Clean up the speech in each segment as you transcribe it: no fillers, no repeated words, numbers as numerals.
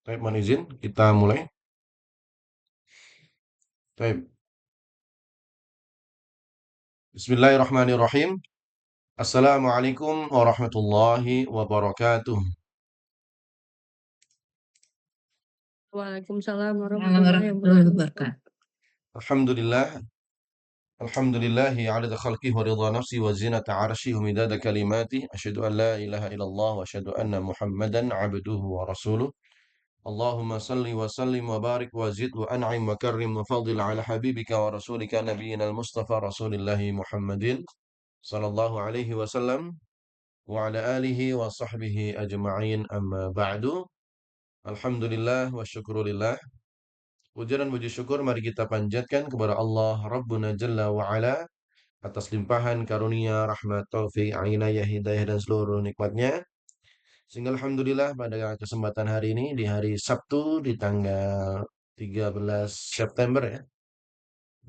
Baik, mohon izin, kita mulai. Baik. Bismillahirrahmanirrahim. Assalamualaikum warahmatullahi wabarakatuh. Waalaikumsalam warahmatullahi wabarakatuh. Alhamdulillah, alhamdulillahi adada khalqih wa ridha nafsi wa zinata arshih wa midada kalimati. Asyhadu an la ilaha illallah wa asyhadu anna Muhammadan abduhu wa rasuluh. Allahumma salli wa sallim wa barik wa zid wa an'im wa karrim wa fadil ala habibika wa rasulika nabiyyina al-mustafa rasulillahi Muhammadin sallallahu alaihi wasallam wa ala alihi wa sahbihi ajma'in amma ba'du. Alhamdulillah wa syukurillah. Puja dan puji syukur mari kita panjatkan kepada Allah Rabbuna Jalla wa Ala atas limpahan karunia, rahmat, taufik, inayah, hidayah dan seluruh nikmatnya. Sehingga Alhamdulillah pada kesempatan hari ini di hari Sabtu di tanggal 13 September ya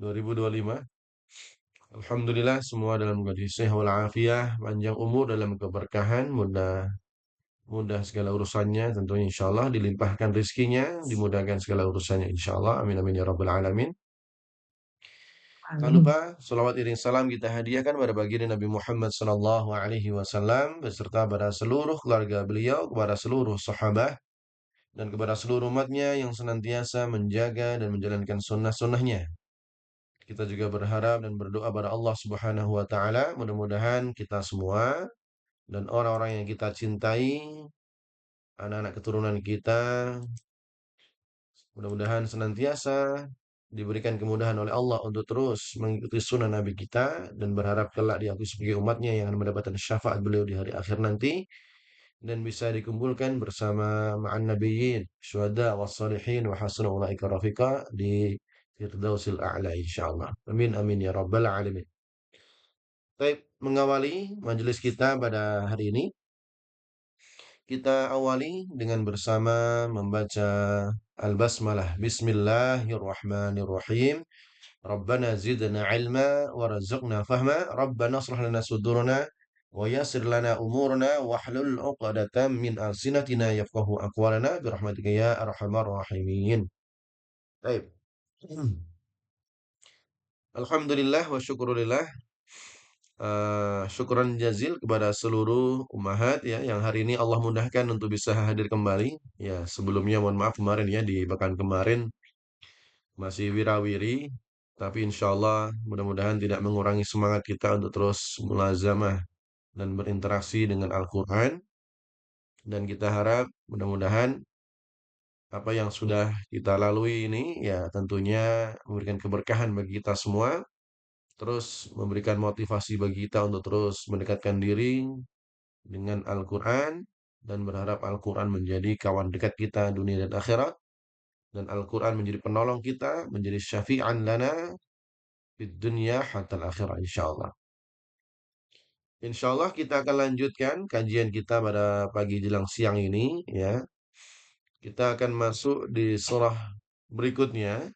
2025. Alhamdulillah semua dalam kondisi sehat walafiat, panjang umur dalam keberkahan, mudah segala urusannya, tentunya insya Allah dilimpahkan rizkinya, dimudahkan segala urusannya insya Allah. Amin amin ya rabbal alamin. Tak lupa salawat iring salam kita hadiahkan pada baginda Nabi Muhammad sallallahu alaihi wasallam beserta pada seluruh keluarga beliau, kepada seluruh sahabat dan kepada seluruh umatnya yang senantiasa menjaga dan menjalankan sunnah-sunnahnya. Kita juga berharap dan berdoa pada Allah Subhanahu wa taala mudah-mudahan kita semua dan orang-orang yang kita cintai, anak-anak keturunan kita, mudah-mudahan senantiasa diberikan kemudahan oleh Allah untuk terus mengikuti sunnah Nabi kita dan berharap kelak diakui sebagai umatnya yang akan mendapatkan syafaat beliau di hari akhir nanti dan bisa dikumpulkan bersama ma'an nabiyyin, syuhada wassalihin wa hasuna ulaika rafiqa di firdausil a'la insyaallah. Amin amin ya rabbal alamin. Baik, mengawali majelis kita pada hari ini, kita awali dengan bersama membaca Al-Basmalah. Bismillahirrahmanirrahim. Rabbana zidna ilma warzuqna fahma. Rabbana asrah lana sudurana wa yassir lana umurana wahlul 'uqdatam min alsinatina yafqahu aqwalana birahmatika ya arhamar rahimin. Baik. Alhamdulillah wa syukurillah. Syukran jazil kepada seluruh ummahat ya yang hari ini Allah mudahkan untuk bisa hadir kembali. Ya, sebelumnya mohon maaf kemarin ya di pekan kemarin masih wirawiri, tapi insya Allah mudah-mudahan tidak mengurangi semangat kita untuk terus mulazamah dan berinteraksi dengan Al-Quran. Dan kita harap mudah-mudahan apa yang sudah kita lalui ini ya tentunya memberikan keberkahan bagi kita semua, terus memberikan motivasi bagi kita untuk terus mendekatkan diri dengan Al-Quran dan berharap Al-Quran menjadi kawan dekat kita dunia dan akhirat dan Al-Quran menjadi penolong kita, menjadi syafi'an lana di dunia hatta akhirat insyaallah. Insyaallah kita akan lanjutkan kajian kita pada pagi jelang siang ini ya. Kita akan masuk di surah berikutnya.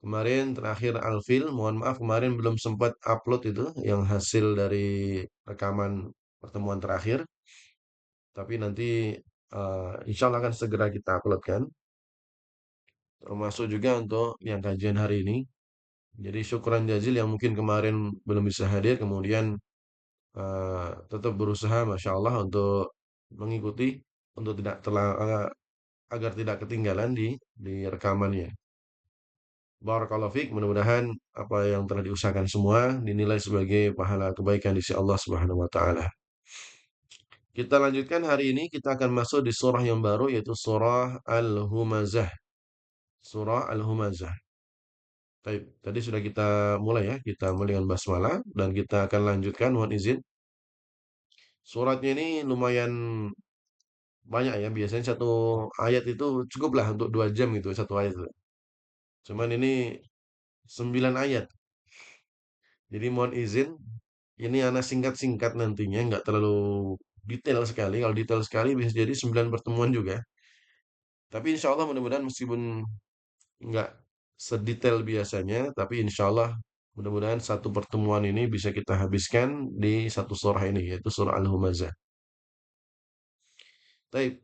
Kemarin terakhir Al-Fil, mohon maaf kemarin belum sempat upload itu yang hasil dari rekaman pertemuan terakhir. Tapi nanti insya Allah akan segera kita uploadkan. Termasuk juga untuk yang kajian hari ini. Jadi syukuran jazil yang mungkin kemarin belum bisa hadir, kemudian tetap berusaha, masya Allah, untuk mengikuti, untuk tidak agar tidak ketinggalan di rekamannya. Barakallahu fiik, mudah-mudahan apa yang telah diusahakan semua dinilai sebagai pahala kebaikan di sisi Allah Subhanahu wa taala. Kita lanjutkan hari ini kita akan masuk di surah yang baru yaitu surah Al-Humazah. Surah Al-Humazah. Baik, tadi sudah kita mulai ya, kita mulai dengan basmalah dan kita akan lanjutkan mohon izin. Suratnya ini lumayan banyak ya, biasanya satu ayat itu cukuplah untuk 2 jam gitu, satu ayat itu. Cuman ini 9 ayat. Jadi mohon izin, ini anak singkat-singkat nantinya, nggak terlalu detail sekali. Kalau detail sekali bisa jadi 9 pertemuan juga. Tapi insya Allah mudah-mudahan meskipun nggak sedetail biasanya, tapi insya Allah mudah-mudahan satu pertemuan ini bisa kita habiskan di satu surah ini, yaitu surah Al-Humazah. Baik.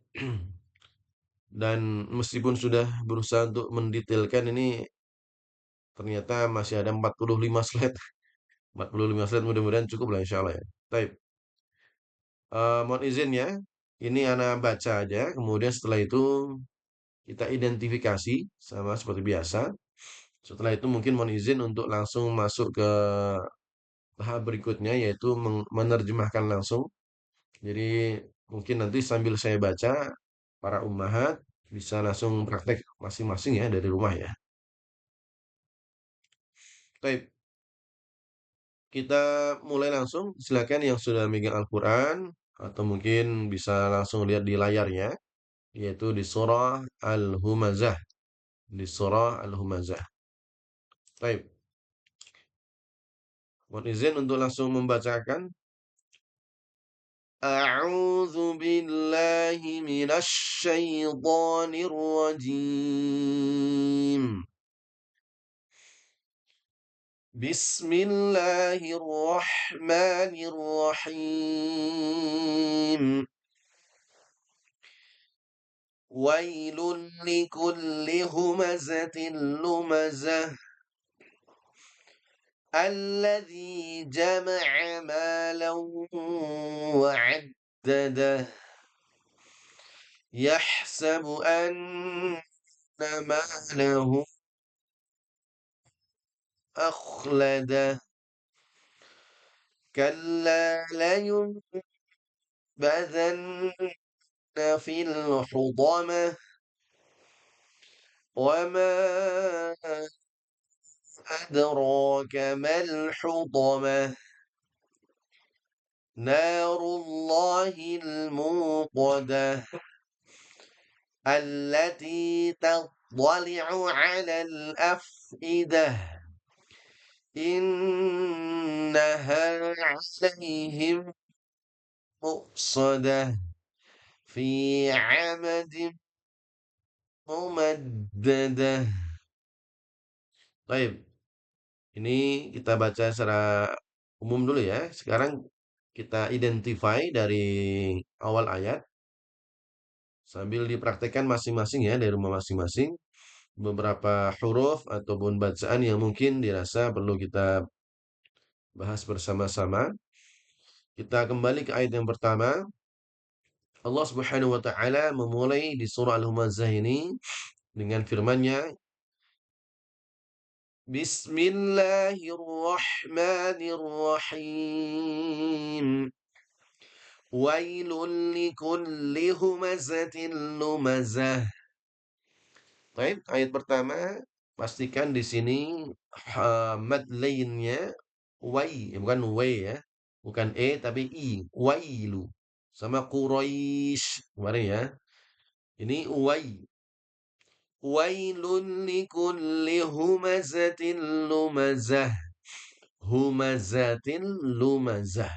Dan meskipun sudah berusaha untuk mendetailkan ini, ternyata masih ada 45 slide. 45 slide mudah-mudahan cukup lah insya Allah ya. Baik, mohon izin ya. Ini anak baca aja, kemudian setelah itu kita identifikasi sama seperti biasa. Setelah itu mungkin mohon izin untuk langsung masuk ke tahap berikutnya yaitu menerjemahkan langsung. Jadi mungkin nanti sambil saya baca, para ummahat bisa langsung praktek masing-masing ya dari rumah ya. Baik, kita mulai langsung. Silakan yang sudah megang Al-Quran atau mungkin bisa langsung lihat di layarnya, yaitu di surah Al-Humazah. Di surah Al-Humazah. Baik, mohon izin untuk langsung membacakan. أعوذ بالله من الشيطان الرجيم. بسم الله الرحمن الرحيم. ويل لكل همزة لمزة الذي جمع مالا وعدده يحسب أن ماله أخلده كلا لينبذن في الحطمة وما أدراك ما الحطمة نار الله الموقدة التي تطلع على الأفئدة إنها عليهم مؤصدة في عمد ممددة. Baik, ini kita baca secara umum dulu ya. Sekarang kita identify dari awal ayat sambil dipraktekkan masing-masing ya dari rumah masing-masing. Beberapa huruf ataupun bacaan yang mungkin dirasa perlu kita bahas bersama-sama. Kita kembali ke ayat yang pertama. Allah Subhanahu wa taala memulai di surah Al-Humazah ini dengan firman-Nya, Bismillahirrahmanirrahim. Wailul likulli humazatin lumazah. Baik, ayat pertama, pastikan di sini mad lainnya bukan wai ya. Bukan tapi i, wailu. Sama Quraisy kemarin ya. Ini wai. Wailun likulli humazatin lumazah. Humazatin lumazah.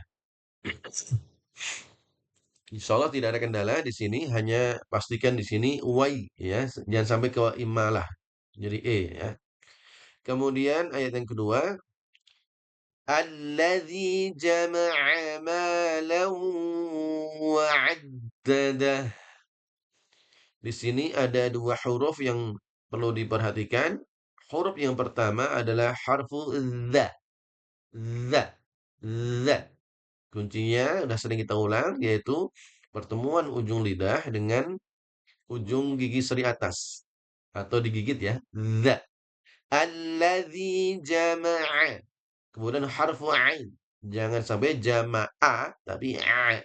Insya Allah tidak ada kendala di sini, hanya pastikan di sini wai ya, jangan sampai ke imalah. Jadi ya. Kemudian ayat yang kedua, alladzi jama'a malan wa'addadah. Di sini ada dua huruf yang perlu diperhatikan. Huruf yang pertama adalah harfu dza. Dza. Dza. Kuncinya udah sering kita ulang yaitu pertemuan ujung lidah dengan ujung gigi seri atas atau digigit ya. Dza. Alladzi jama'a. Kemudian harfu ain. Jangan sampai jama'a tapi a.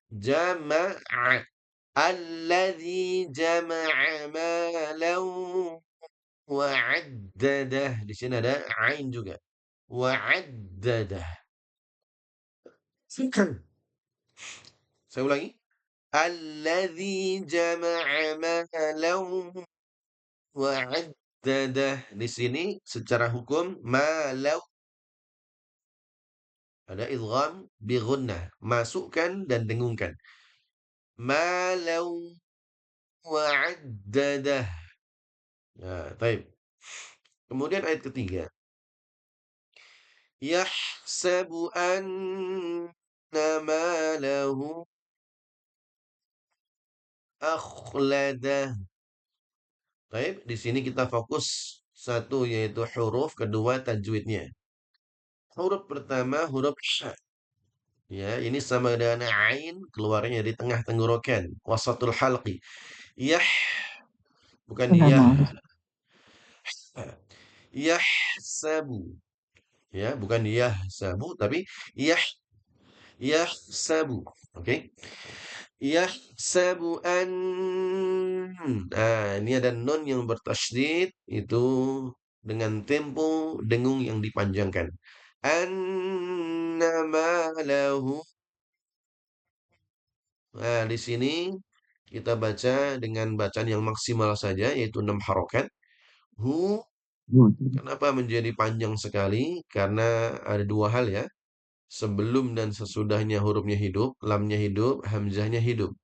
Jama'a. Alladzi jama'a malan wa'addadah. Di sini ada ain juga. Wa'addadah. Saya ulangi. Alladzi jama'a malan wa'addadah. Di sini secara hukum malau ada idgham bi gunnah. Masukkan dan dengungkan. Malau wa'addadah. Ya, baik. Kemudian ayat ketiga. Yahsabu anna malahu akhlada. Baik, di sini kita fokus satu yaitu huruf, kedua tajwidnya. Huruf pertama huruf sya. Ya, ini sama dengan ain keluarnya di tengah tenggorokan, wasatul halqi. Yah, bukan yah. Maaf. Yahsabu. Ya, bukan yahsabu tapi yah yahsabu. Oke. Yahsabu an. Nah, ini ada nun yang bertasydid itu dengan tempo dengung yang dipanjangkan. Annama lahu. Nah, di sini kita baca dengan bacaan yang maksimal saja yaitu 6 harokat. Hu, kenapa menjadi panjang sekali? Karena ada dua hal ya. Sebelum dan sesudahnya hurufnya hidup, lamnya hidup, hamzahnya hidup.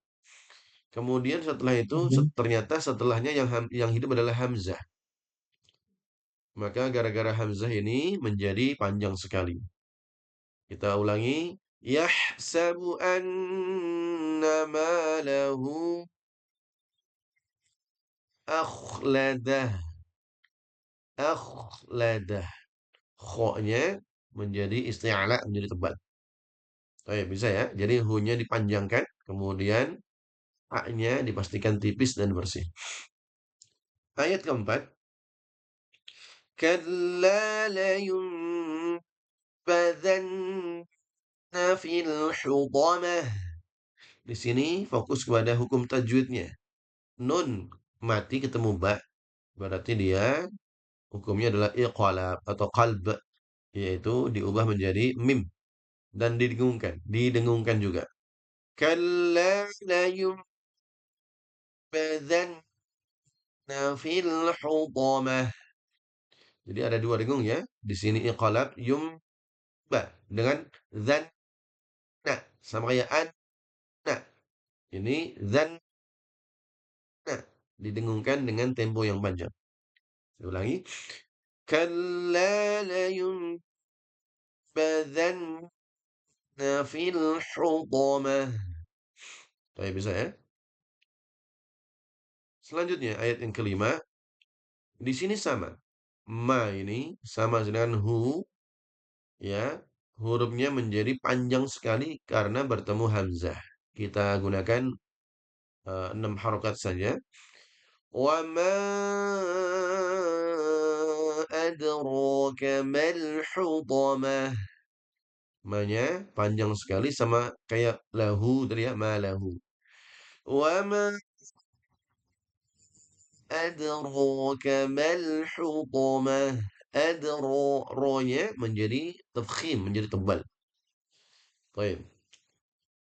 Kemudian setelah itu ternyata setelahnya yang hidup adalah hamzah. Maka gara-gara hamzah ini menjadi panjang sekali. Kita ulangi. Yahsabu anna malahu akhladah. Akhladah. Kho-nya menjadi isti'ala, menjadi tebal. Baik, bisa ya. Jadi hu-nya dipanjangkan, kemudian a-nya dipastikan tipis dan bersih. Ayat keempat. Kalla layunbadanna fil hudamah. Di sini fokus kepada hukum tajwidnya. Nun mati ketemu ba, berarti dia hukumnya adalah iqalab atau qalb, yaitu diubah menjadi mim dan didengungkan juga. Kalla layunbadanna fil hudamah. Jadi ada dua dengung ya. Di sini iqalab ba dengan zan sama kayak an. Ini zan didengungkan dengan tempo yang panjang. Saya ulangi. Kalla layunbadanna fil hudamah. Baik, bisa ya. Selanjutnya ayat yang kelima. Di sini sama. Ma ini sama dengan hu ya. Hurufnya menjadi panjang sekali karena bertemu hamzah. Kita gunakan 6 harokat saja. Wa ma adraka mal hudamah. Ma-nya panjang sekali sama kayak lahu tadi ya, ma lahu. Wa ma adraka mal hudamah. Ro-nya menjadi tafkhim, menjadi tebal. Baik.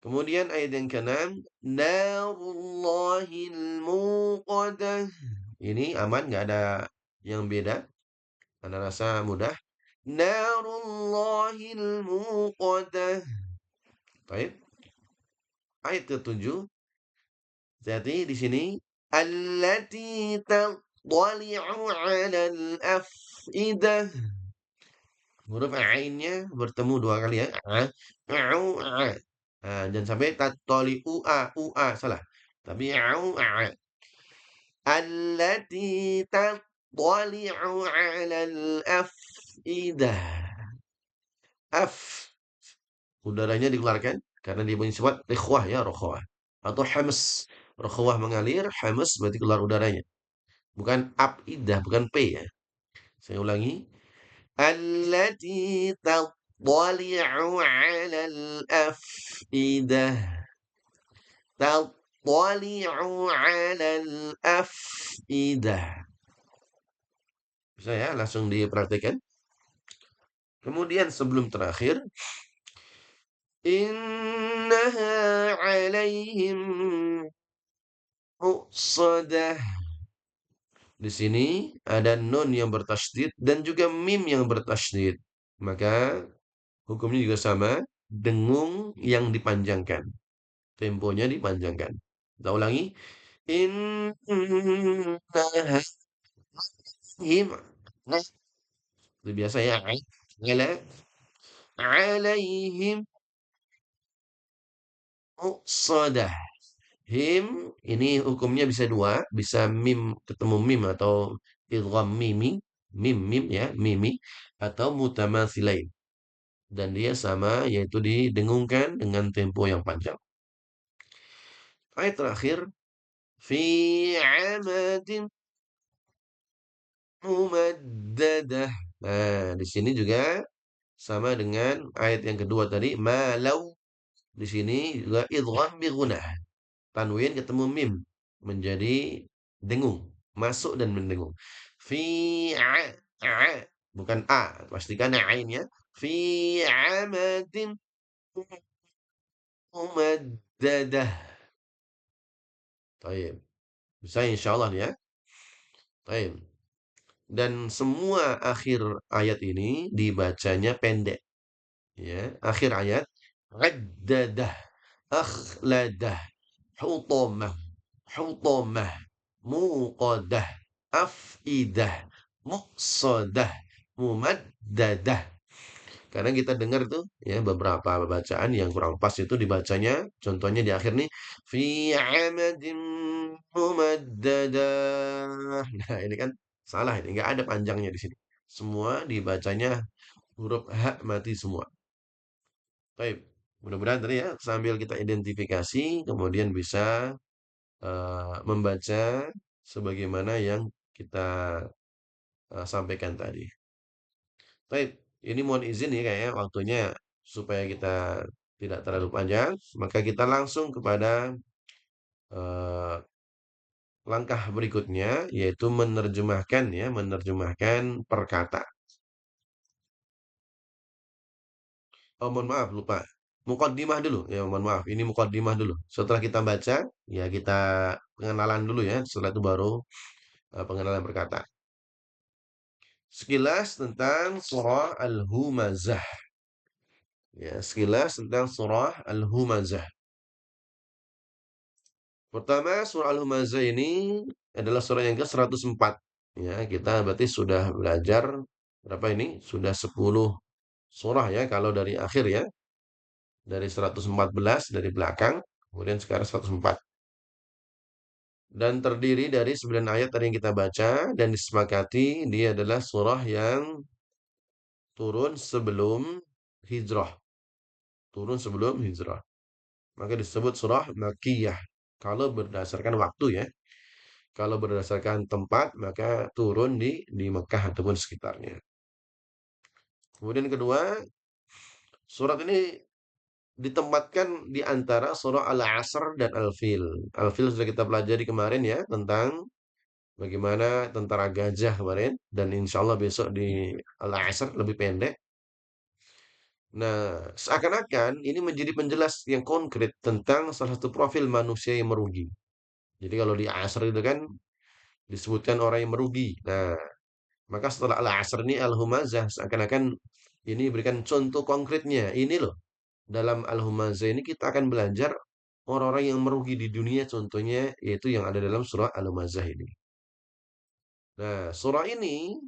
Kemudian ayat yang keenam, narullahil muqadah. Ini aman, nggak ada yang beda. Anda rasa mudah. Narullahil muqadah. Baik. Ayat ketujuh. Jadi di sini allati tadhali'u 'alal afidah. Huruf ainnya bertemu dua kali ya. Au, a. Nah, jangan sampai tatoli'u a salah. Tapi au a. Allati tadhali'u 'alal afidah. Af. Udaranya dikeluarkan karena dia punya sifat ikhwah ya, rokhwah. Atau hams. Rokhwah mengalir, hams berarti keluar udaranya. Bukan afidah, bukan p ya. Saya ulangi. Allati tadhali'u 'alal afidah. Tadhali'u 'alal afidah. Bisa ya, langsung diperhatikan. Kemudian sebelum terakhir, innaha 'alaihim muqsadah. Di sini ada nun yang bertasydid dan juga mim yang bertasydid. Maka hukumnya juga sama, dengung yang dipanjangkan. Temponya dipanjangkan. Kita ulangi. Innaha him. Nah, itu biasa ya. Ala alaihim muqsadah. Him ini hukumnya bisa dua, bisa mim ketemu mim atau idgham mimi, mim ya, mimi atau mutamatsilain. Dan dia sama yaitu didengungkan dengan tempo yang panjang. Ayat terakhir fi amadin mumaddadah. Nah, di sini juga sama dengan ayat yang kedua tadi, malau di sini juga idgham bi gunah. Tanwin ketemu mim menjadi dengung, masuk dan mendengung. Fi a bukan a, pastikan ainnya. Fi amadin mumaddadah. Baik, bisa insyaallah ya. Baik. Dan semua akhir ayat ini dibacanya pendek, ya. Akhir ayat raddadah, akhladah, hutamah, hutamah, muqadah, afidah, muqsadah, mumaddadah. Kadang kita dengar tuh ya beberapa bacaan yang kurang pas itu dibacanya. Contohnya di akhir nih fi amadin mumaddadah. Nah, ini kan salah ini nggak ada panjangnya di sini. Semua dibacanya huruf H mati semua. Baik, mudah-mudahan tadi ya sambil kita identifikasi kemudian bisa membaca sebagaimana yang kita sampaikan tadi. Baik, ini mohon izin ya kayaknya waktunya supaya kita tidak terlalu panjang, maka kita langsung kepada eh, langkah berikutnya yaitu menerjemahkan ya, menerjemahkan perkata. Oh, mohon maaf lupa. Mukaddimah dulu ya, mohon maaf. Ini mukaddimah dulu. Setelah kita baca, ya kita pengenalan dulu ya. Setelah itu baru pengenalan perkata. Sekilas tentang surah Al-Humazah. Ya, sekilas tentang surah Al-Humazah. Pertama, surah Al-Humazah ini adalah surah yang ke-104. Ya, kita berarti sudah belajar berapa ini? Sudah 10 surah ya kalau dari akhir ya. Dari 114 dari belakang, kemudian sekarang 104. Dan terdiri dari 9 ayat tadi yang kita baca dan disepakati dia adalah surah yang turun sebelum hijrah. Turun sebelum hijrah. Maka disebut surah Makkiyah. Kalau berdasarkan waktu ya. Kalau berdasarkan tempat, maka turun di Mekah ataupun sekitarnya. Kemudian kedua, surat ini ditempatkan di antara surah Al-Asr dan Al-Fil. Al-Fil sudah kita pelajari kemarin ya, tentang bagaimana tentara gajah kemarin. Dan insya Allah besok di Al-Asr lebih pendek. Nah, seakan-akan ini menjadi penjelas yang konkret tentang salah satu profil manusia yang merugi. Jadi kalau di Asr itu kan disebutkan orang yang merugi. Nah, maka setelah Al-Asr ini Al-Humazah seakan-akan ini berikan contoh konkretnya. Ini loh, dalam Al-Humazah ini kita akan belajar orang-orang yang merugi di dunia contohnya yaitu yang ada dalam surah Al-Humazah ini. Nah, surah ini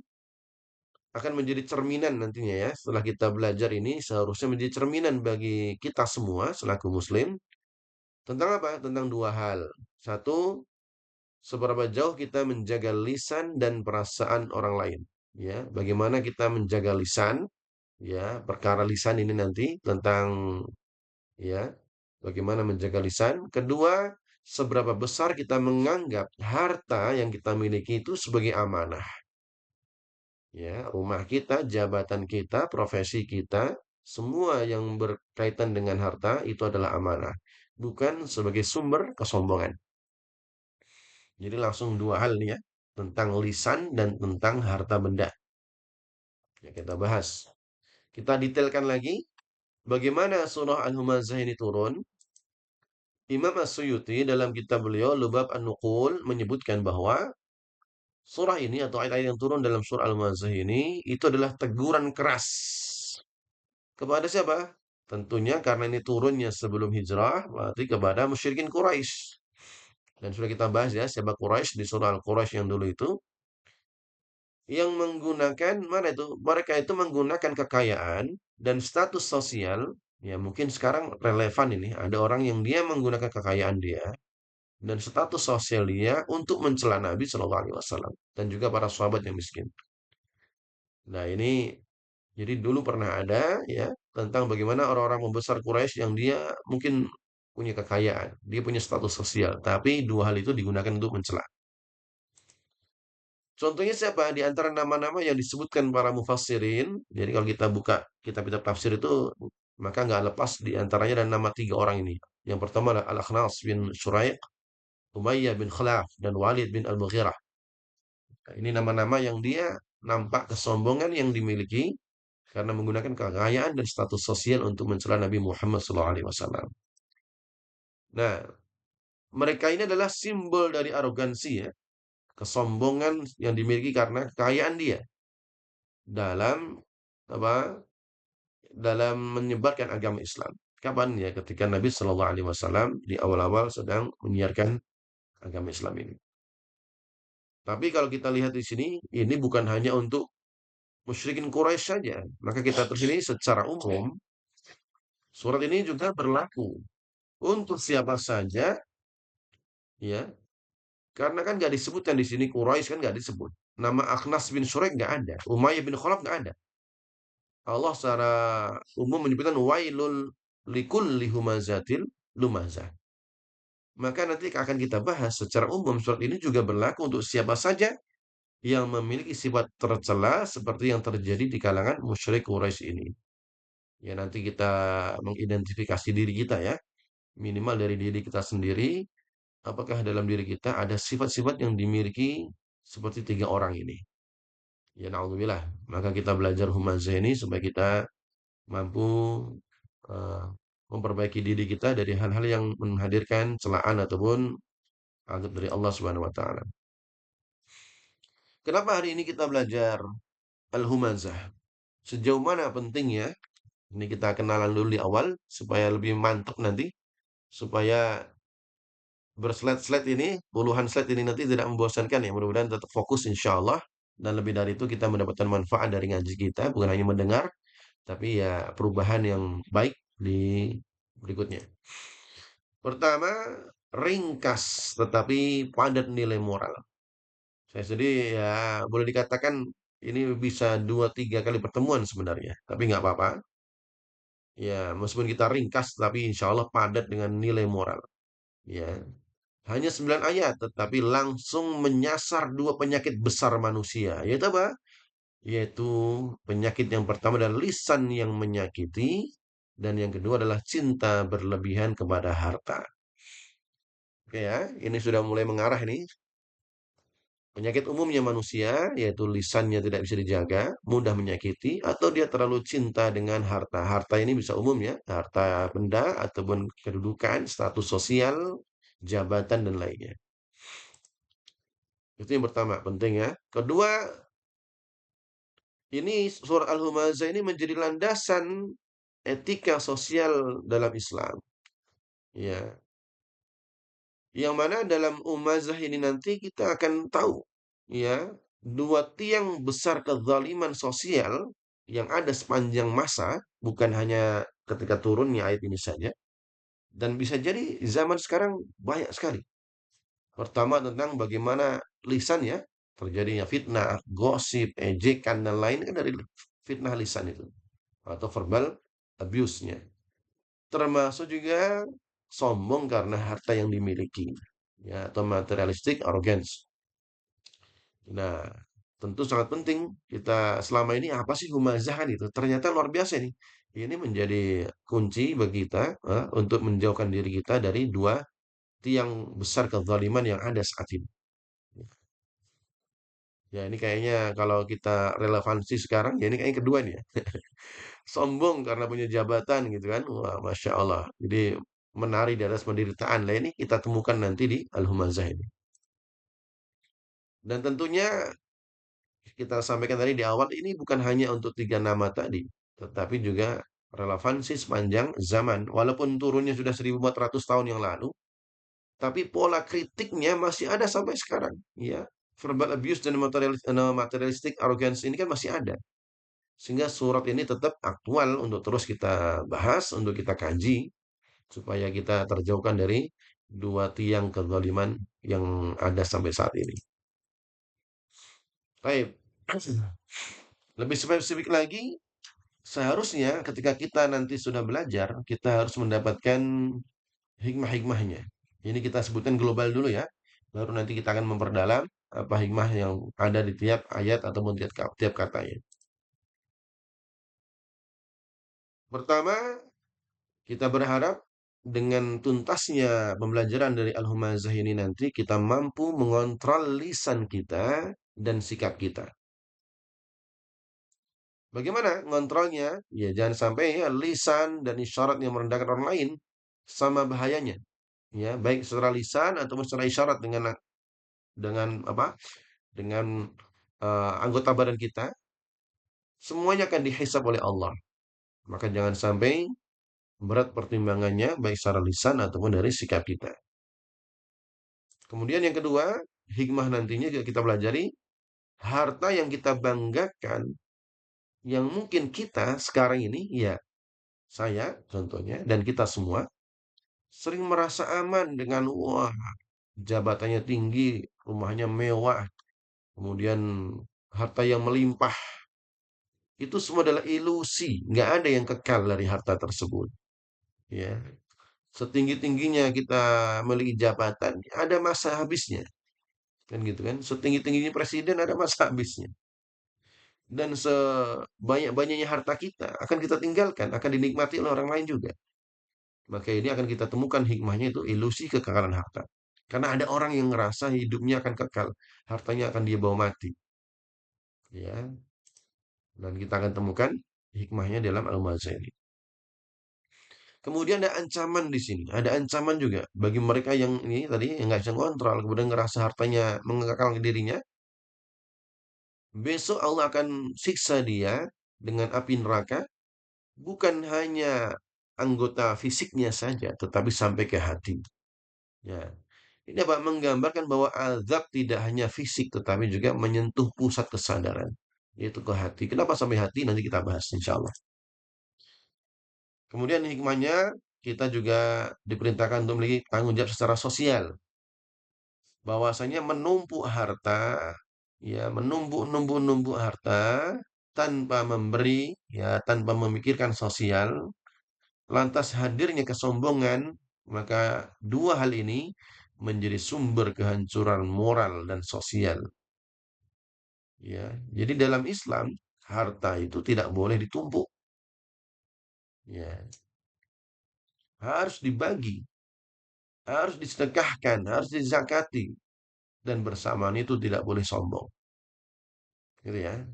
akan menjadi cerminan nantinya ya. Setelah kita belajar ini seharusnya menjadi cerminan bagi kita semua selaku muslim tentang apa? Tentang dua hal. Satu, seberapa jauh kita menjaga lisan dan perasaan orang lain. Ya, bagaimana kita menjaga lisan, ya, perkara lisan ini nanti tentang ya, bagaimana menjaga lisan. Kedua, seberapa besar kita menganggap harta yang kita miliki itu sebagai amanah. Ya, rumah kita, jabatan kita, profesi kita, semua yang berkaitan dengan harta itu adalah amanah, bukan sebagai sumber kesombongan. Jadi langsung dua hal nih ya, tentang lisan dan tentang harta benda. Ya, kita bahas. Kita detailkan lagi bagaimana surah Al-Humazah ini turun. Imam As-Suyuti dalam kitab beliau Lubab An-Nuqul menyebutkan bahwa surah ini atau ayat-ayat yang turun dalam surah Al-Humazah ini itu adalah teguran keras kepada siapa? Tentunya karena ini turunnya sebelum hijrah, berarti kepada musyrikin Quraisy. Dan sudah kita bahas ya, siapa Quraisy di surah Al-Quraisy yang dulu itu yang menggunakan mana itu? Mereka itu menggunakan kekayaan dan status sosial. Ya, mungkin sekarang relevan ini. Ada orang yang dia menggunakan kekayaan dia dan status sosial dia untuk mencela Nabi Shallallahu Alaihi Wasallam dan juga para sahabat yang miskin. Nah ini jadi dulu pernah ada ya tentang bagaimana orang-orang pembesar Quraisy yang dia mungkin punya kekayaan, dia punya status sosial, tapi dua hal itu digunakan untuk mencela. Contohnya siapa? Di antara nama-nama yang disebutkan para mufassirin, jadi kalau kita buka kitab-kitab tafsir itu, maka nggak lepas di antaranya dan nama tiga orang ini. Yang pertama adalah Al-Akhnas bin Suraiq, Umayyah bin Khalaf, dan Walid bin Al-Mughirah. Nah, ini nama-nama yang dia nampak kesombongan yang dimiliki karena menggunakan kekayaan dan status sosial untuk mencela Nabi Muhammad SAW. Nah, mereka ini adalah simbol dari arogansi ya, kesombongan yang dimiliki karena kekayaan dia dalam apa dalam menyebarkan agama Islam. Kapan ya? Ketika Nabi Shallallahu Alaihi Wasallam di awal-awal sedang menyiarkan agama Islam ini. Tapi kalau kita lihat di sini, ini bukan hanya untuk musyrikin Quraisy saja. Maka kita terus ini secara umum, surat ini juga berlaku untuk siapa saja, ya. Karena kan nggak disebutkan di sini Quraisy kan nggak disebut. Nama Akhnas bin Syuraik nggak ada. Umayyah bin Khalaf nggak ada. Allah secara umum menyebutkan wailul likulli humazatil lumazah. Maka nanti akan kita bahas secara umum surat ini juga berlaku untuk siapa saja yang memiliki sifat tercela seperti yang terjadi di kalangan musyrik Quraisy ini. Ya nanti kita mengidentifikasi diri kita ya, minimal dari diri kita sendiri, apakah dalam diri kita ada sifat-sifat yang dimiliki seperti tiga orang ini. Ya naudzubillah. Maka kita belajar humazah ini supaya kita mampu eh, memperbaiki diri kita dari hal-hal yang menghadirkan celaan ataupun azab dari Allah Subhanahu wa taala. Kenapa hari ini kita belajar al-humazah? Sejauh mana pentingnya? Ini kita kenalan dulu di awal supaya lebih mantap nanti, supaya berslide-slide ini, puluhan slide ini nanti tidak membosankan ya. Mudah-mudahan tetap fokus insya Allah. Dan lebih dari itu kita mendapatkan manfaat dari ngaji kita, bukan hanya mendengar, tapi ya perubahan yang baik di berikutnya. Pertama, ringkas tetapi padat nilai moral. Saya sendiri ya boleh dikatakan ini bisa dua tiga kali pertemuan sebenarnya, tapi nggak apa-apa. Ya, meskipun kita ringkas, tapi insya Allah padat dengan nilai moral. Ya, hanya 9 ayat, tetapi langsung menyasar dua penyakit besar manusia. Yaitu apa? Yaitu penyakit yang pertama adalah lisan yang menyakiti, dan yang kedua adalah cinta berlebihan kepada harta. Oke ya, ini sudah mulai mengarah ini. Penyakit umumnya manusia, yaitu lisannya tidak bisa dijaga, mudah menyakiti, atau dia terlalu cinta dengan harta. Harta ini bisa umum ya, harta benda ataupun kedudukan, status sosial, jabatan, dan lainnya. Itu yang pertama, penting ya. Kedua, ini surah Al-Humazah ini menjadi landasan etika sosial dalam Islam. Ya, yang mana dalam Umazah ini nanti kita akan tahu ya dua tiang besar kezaliman sosial yang ada sepanjang masa, bukan hanya ketika turunnya ayat ini saja, dan bisa jadi zaman sekarang banyak sekali. Pertama tentang bagaimana lisan ya, terjadinya fitnah, gosip, ejekan dan lain kan dari fitnah lisan itu atau verbal abuse-nya. Termasuk juga sombong karena harta yang dimiliki, ya, atau materialistic arrogance. Nah, tentu sangat penting kita selama ini apa sih humazah kan itu? Ternyata luar biasa nih. Ini menjadi kunci bagi kita untuk menjauhkan diri kita dari dua tiang besar kezaliman yang ada saat ini. Ya, ini kayaknya kalau kita relevansi sekarang, ya ini kayaknya kedua nih ya. Sombong karena punya jabatan gitu kan. Wah, Masya Allah. Jadi menari di atas penderitaan. Lah ini kita temukan nanti di Al-Humazah ini. Dan tentunya kita sampaikan tadi di awal ini bukan hanya untuk tiga nama tadi, tetapi juga relevansi sepanjang zaman. Walaupun turunnya sudah 1400 tahun yang lalu, tapi pola kritiknya masih ada sampai sekarang. Ya, verbal abuse dan materialistic arrogance ini kan masih ada. Sehingga surat ini tetap aktual untuk terus kita bahas, untuk kita kaji, supaya kita terjauhkan dari dua tiang kezaliman yang ada sampai saat ini. Baik. Lebih spesifik lagi, seharusnya ketika kita nanti sudah belajar, kita harus mendapatkan hikmah-hikmahnya. Ini kita sebutkan global dulu ya. Baru nanti kita akan memperdalam apa hikmah yang ada di tiap ayat ataupun tiap katanya. Pertama, kita berharap dengan tuntasnya pembelajaran dari Al-Humazah ini nanti kita mampu mengontrol lisan kita dan sikap kita. Bagaimana ngontrolnya? Ya jangan sampai ya lisan dan isyarat yang merendahkan orang lain sama bahayanya. Ya, baik secara lisan ataupun secara isyarat dengan apa? Dengan anggota badan kita, semuanya akan dihisab oleh Allah. Maka jangan sampai berat pertimbangannya baik secara lisan ataupun dari sikap kita. Kemudian yang kedua, hikmah nantinya juga kita pelajari harta yang kita banggakan yang mungkin kita sekarang ini ya saya contohnya dan kita semua sering merasa aman dengan wah jabatannya tinggi, rumahnya mewah, kemudian harta yang melimpah. Itu semua adalah ilusi, nggak ada yang kekal dari harta tersebut. Ya, setinggi-tingginya kita memiliki jabatan, ada masa habisnya, kan gitu kan? Setinggi-tingginya presiden ada masa habisnya. Dan sebanyak-banyaknya harta kita akan kita tinggalkan, akan dinikmati oleh orang lain juga. Maka ini akan kita temukan hikmahnya itu ilusi kekekalan harta. Karena ada orang yang ngerasa hidupnya akan kekal, hartanya akan dia bawa mati. Ya, dan kita akan temukan hikmahnya dalam Al-Mazah ini. Kemudian ada ancaman di sini, ada ancaman juga bagi mereka yang ini tadi yang nggak bisa kontrol, kemudian ngerasa hartanya mengekal dirinya. Besok Allah akan siksa dia dengan api neraka, bukan hanya anggota fisiknya saja, tetapi sampai ke hati. Ya, ini apa menggambarkan bahwa azab tidak hanya fisik, tetapi juga menyentuh pusat kesadaran, yaitu ke hati. Kenapa sampai hati? Nanti kita bahas, insya Allah. Kemudian hikmahnya kita juga diperintahkan untuk memiliki tanggung jawab secara sosial. Bahwasanya menumpuk harta, ya menumpuk harta tanpa memberi, ya tanpa memikirkan sosial, lantas hadirnya kesombongan, maka dua hal ini menjadi sumber kehancuran moral dan sosial. Ya, jadi dalam Islam harta itu tidak boleh ditumpuk, ya harus dibagi, harus disedekahkan, harus dizakati, dan bersamaan itu tidak boleh sombong, gitu ya.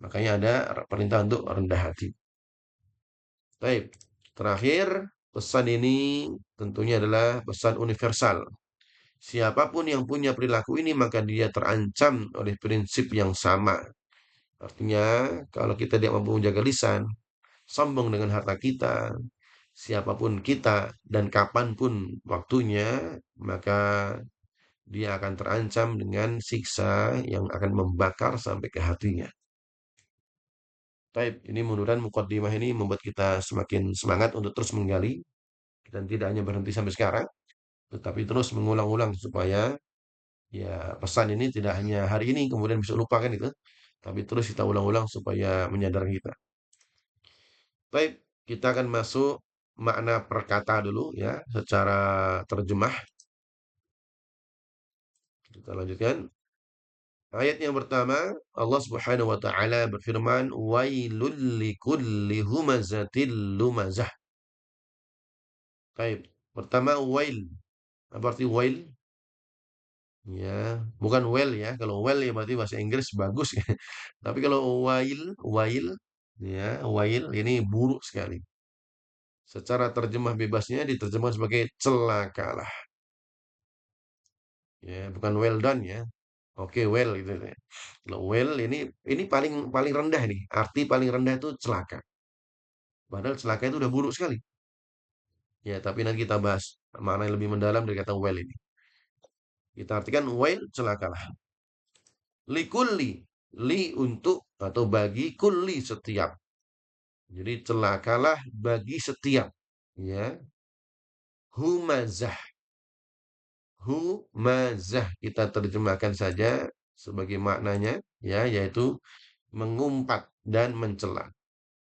Makanya ada perintah untuk rendah hati. Baik, terakhir pesan ini tentunya adalah pesan universal. Siapapun yang punya perilaku ini maka dia terancam oleh prinsip yang sama. Artinya, kalau kita tidak mampu menjaga lisan, sombong dengan harta kita, siapapun kita dan kapanpun waktunya, maka dia akan terancam dengan siksa yang akan membakar sampai ke hatinya. Baik, ini mudah-mudahan mukaddimah ini membuat kita semakin semangat untuk terus menggali dan tidak hanya berhenti sampai sekarang, tetapi terus mengulang-ulang supaya ya pesan ini tidak hanya hari ini kemudian bisa lupakan itu, tapi terus kita ulang-ulang supaya menyadarkan kita. Baik, kita akan masuk makna perkata dulu ya, secara terjemah. Kita lanjutkan. Ayat yang pertama, Allah Subhanahu wa taala berfirman, "Wailul likulli humazatil lumazah." Baik, pertama wail. Apa arti wail? Ya, bukan well ya. Kalau well ya berarti bahasa Inggris bagus ya. Tapi kalau wail ya, wail ini buruk sekali. Secara terjemah bebasnya diterjemahkan sebagai celakalah. Ya, bukan well done ya. Oke, well gitu ya. Kalau well ini paling paling rendah nih. Arti paling rendah itu celaka. Padahal celaka itu udah buruk sekali. Ya, tapi nanti kita bahas makna yang lebih mendalam dari kata well ini. Kita artikan well celakalah. Likulli, li untuk atau bagi kulli setiap. Jadi celakalah bagi setiap, ya. Humazah. Humazah kita terjemahkan saja sebagai maknanya ya, yaitu mengumpat dan mencela.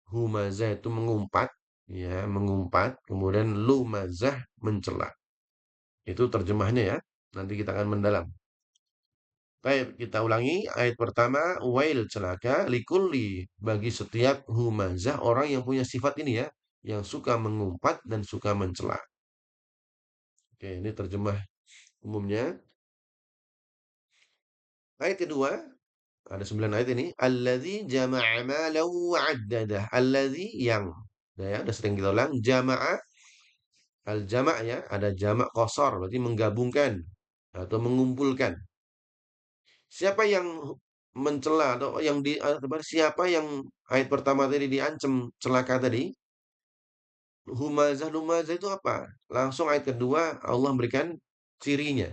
Humazah itu mengumpat ya, mengumpat, kemudian lumazah mencela. Itu terjemahnya ya. Nanti kita akan mendalam. Baik, kita ulangi ayat pertama, wail celaka likulli bagi setiap humazah orang yang punya sifat ini ya, yang suka mengumpat dan suka mencela. Oke, ini terjemah umumnya. Ayat kedua, ada 9 ayat ini. Alladzi jama'a malan wa 'addadah. Alladzi yang. Ya, udah sering kita ulang. Jama'a, al-jama' ya, ada jama' qasar, berarti menggabungkan atau mengumpulkan. Siapa yang mencela atau yang siapa yang ayat pertama tadi diancam celaka tadi? Humazah lumazah itu apa? Langsung ayat kedua Allah berikan cirinya.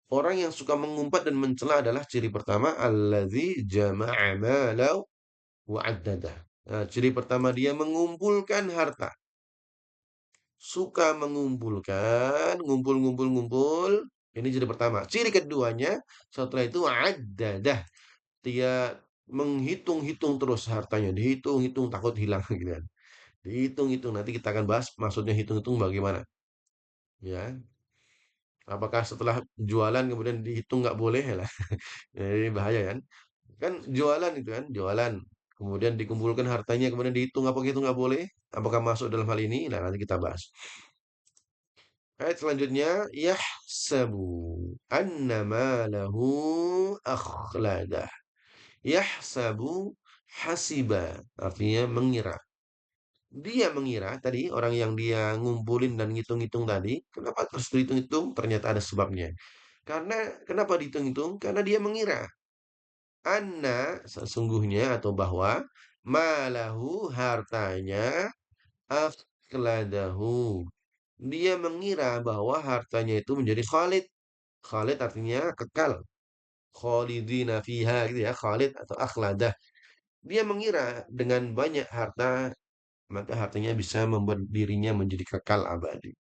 Orang yang suka mengumpat dan mencela adalah ciri pertama allazi jama'a malau wa addadah. Nah, ciri pertama dia mengumpulkan harta. Suka mengumpulkan, ngumpul. Ini ciri pertama. Ciri keduanya setelah itu addadah. Dia menghitung-hitung terus hartanya, dihitung-hitung takut hilang gitu kan. Dihitung-hitung nanti kita akan bahas maksudnya hitung-hitung bagaimana, ya. Apakah setelah jualan kemudian dihitung nggak boleh ya lah. Ini bahaya kan? Kan jualan itu kan, jualan. Kemudian dikumpulkan hartanya, kemudian dihitung apa itu nggak boleh? Apakah masuk dalam hal ini? Nah, nanti kita bahas. Ayat selanjutnya, yahsabu annama lahu akhlada. Yahsabu hasiba, artinya mengira. Dia mengira tadi, orang yang dia ngumpulin dan ngitung-ngitung tadi, kenapa terus dihitung-hitung? Ternyata ada sebabnya. Karena kenapa dihitung-hitung? Karena dia mengira anna sesungguhnya atau bahwa malahu hartanya akhladahu. Dia mengira bahwa hartanya itu menjadi khalid. Khalid artinya kekal. Khalidina fiha gitu ya, khalid atau akhladah. Dia mengira dengan banyak harta, maka hartanya bisa membuat dirinya menjadi kekal abadi.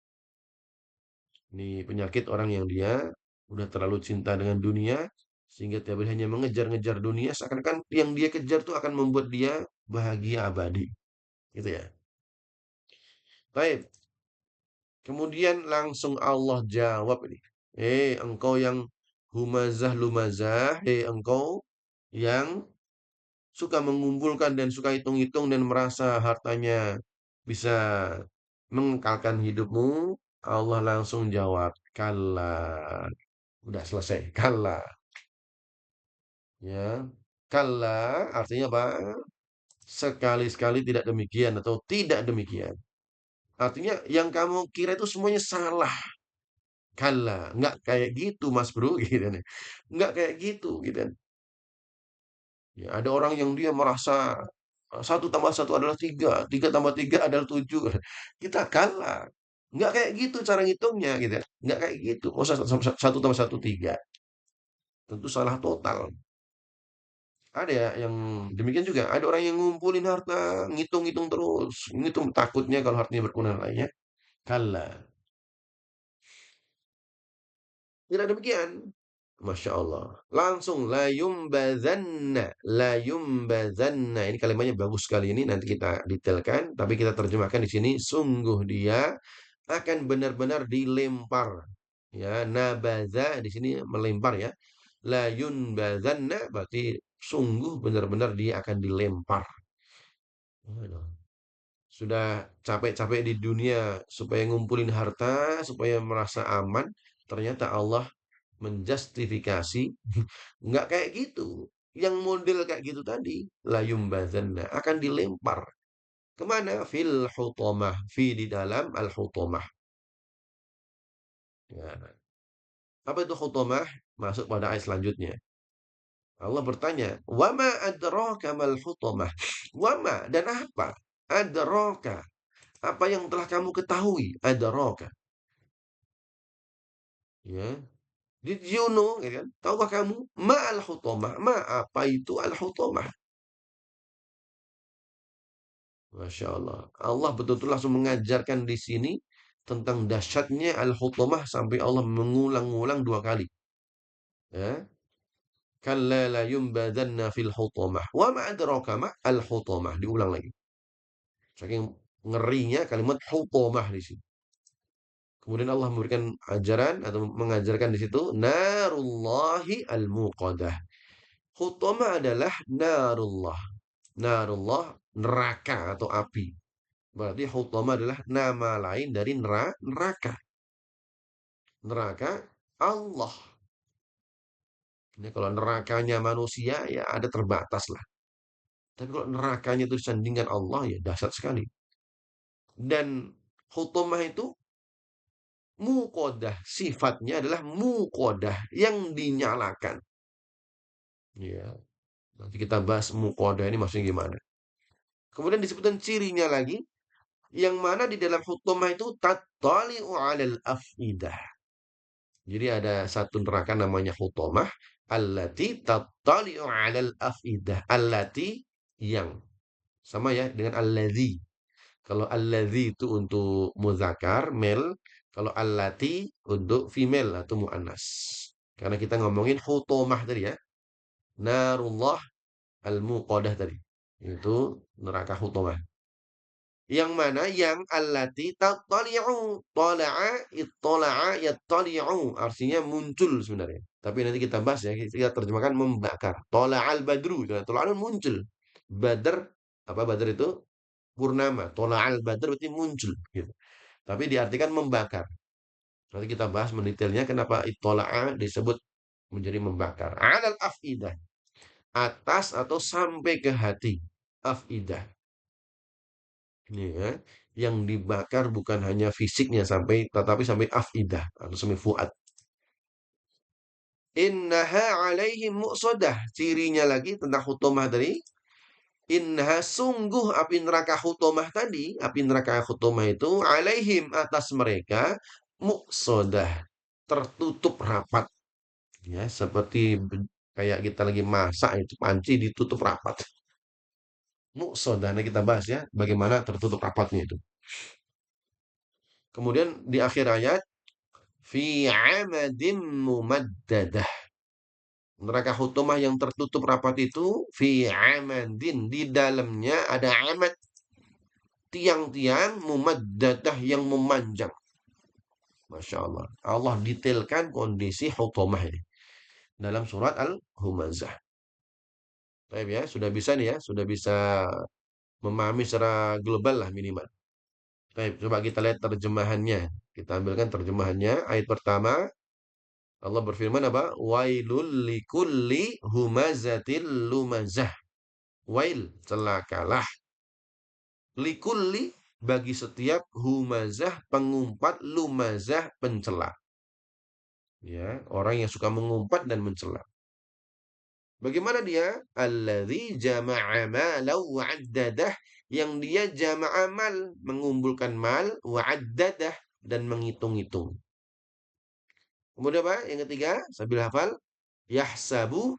Ini penyakit orang yang dia udah terlalu cinta dengan dunia, sehingga tiap hari hanya mengejar-ngejar dunia, seakan-akan yang dia kejar tuh akan membuat dia bahagia abadi. Gitu ya. Baik, kemudian langsung Allah jawab ini. Engkau yang humazah lumazah, engkau yang suka mengumpulkan dan suka hitung-hitung dan merasa hartanya bisa mengekalkan hidupmu, Allah langsung jawab, kalla. Udah selesai, kalla. Ya, kalla artinya apa? Sekali-sekali tidak demikian atau tidak demikian. Artinya yang kamu kira itu semuanya salah. Kalla, nggak kayak gitu Mas Bro, gitu kan. Nggak kayak gitu, gitu kan. Ya, ada orang yang dia merasa satu tambah satu adalah tiga, tiga tambah tiga adalah tujuh. Kita kalah. Nggak kayak gitu cara ngitungnya, gitu. Nggak kayak gitu. Oh, satu tambah satu tiga. Tentu salah total. Ada ya yang demikian juga. Ada orang yang ngumpulin harta, ngitung-ngitung terus. Ngitung takutnya kalau hartanya berkurang lainnya. Kalla. Tidak demikian. Masya Allah. Langsung la yumbazanna. La yumbazanna. Ini kalimatnya bagus sekali ini. Nanti kita detailkan. Tapi kita terjemahkan di sini. Sungguh dia akan benar-benar dilempar. Ya, nabaza di sini melempar ya. La yunbazanna berarti sungguh benar-benar dia akan dilempar. Waduh. Sudah capek-capek di dunia supaya ngumpulin harta, supaya merasa aman. Ternyata Allah menjustifikasi nggak kayak gitu. Yang model kayak gitu tadi, layum bazanna akan dilempar kemana? Fil hutomah, fi di dalam al hutomah. Ya. Apa itu hutomah? Masuk pada ayat selanjutnya. Allah bertanya, wama adraka mal hutomah. Wama dan apa? Adraka. Apa yang telah kamu ketahui? Adraka. Ya. Did you know? Ya kan? Tahukah kamu? Ma al hutomah. Ma apa itu al hutomah? Masya Allah. Allah betul-betul langsung mengajarkan di sini tentang dahsyatnya al-hutamah sampai Allah mengulang-ulang 2 kali. Ya. Kalla la yumbadanna fil hutamah. Wa ma adraka ma al-hutamah. Diulang lagi. Saking ngerinya kalimat hutamah di sini. Kemudian Allah memberikan ajaran atau mengajarkan di situ narullahi al-muqadah. Hutamah adalah narullah. Narullah neraka atau api. Berarti hutamah adalah nama lain dari neraka. Neraka Allah. Ini kalau nerakanya manusia ya ada terbatas lah. Tapi kalau nerakanya itu disandingkan Allah ya dahsyat sekali. Dan hutamah itu muqadah. Sifatnya adalah muqadah yang dinyalakan. Ya, nanti kita bahas muqadah ini maksudnya gimana. Kemudian disebutkan cirinya lagi. Yang mana di dalam hutamah itu tattali'u 'alal afidah. Jadi ada satu neraka namanya hutamah allati tattali'u 'alal afidah. Allati yang sama ya dengan alladzi. Kalau alladzi itu untuk muzakkar, male, kalau allati untuk female atau muannas. Karena kita ngomongin hutamah tadi ya. Narullah al-muqadah tadi. Itu neraka hutamah. Yang mana yang allati tattali'u, tala'a, ittala'a, yattali'u, artinya muncul sebenarnya. Tapi nanti kita bahas ya, kita terjemahkan membakar. Tala'al badru, tala'al muncul. Badr, apa badr itu? Purnama. Tala'al badr berarti muncul gitu. Tapi diartikan membakar. Nanti kita bahas mendetailnya kenapa ittala'a disebut menjadi membakar. Alal afidah. Atas atau sampai ke hati. Afidah. Ini ya, yang dibakar bukan hanya fisiknya sampai tetapi sampai afidah atau sampai fuad. Innaha alaihim muqsadah. Cirinya lagi tentang hutomah tadi. Innaha sungguh api neraka hutomah tadi. Api neraka hutomah itu alaihim atas mereka muqsadah. Tertutup rapat. Ya, seperti kayak kita lagi masak itu panci ditutup rapat. Muqsadah. Nah kita bahas ya bagaimana tertutup rapatnya itu. Kemudian di akhir ayat fi amadim mumaddadah. Neraka hutumah yang tertutup rapat itu fi amadin di dalamnya ada amad tiang-tiang mumaddadah yang memanjang. Masya Allah. Allah detailkan kondisi hutumah ini dalam surat Al-Humazah. Baik ya, sudah bisa nih ya, sudah bisa memahami secara global lah minimal. Baik, coba kita lihat terjemahannya. Kita ambilkan terjemahannya. Ayat pertama, Allah berfirman apa? Wailul likulli humazatil lumazah. Wail, celakalah. Likulli, bagi setiap humazah, pengumpat, lumazah, pencela. Ya, orang yang suka mengumpat dan mencela. Bagaimana dia? Alladzi jama'a malau wa'addadah. Yang dia jama'a mal, mengumpulkan mal, wa'addadah, dan menghitung-hitung. Kemudian apa? Yang ketiga, sambil hafal. Yahsabu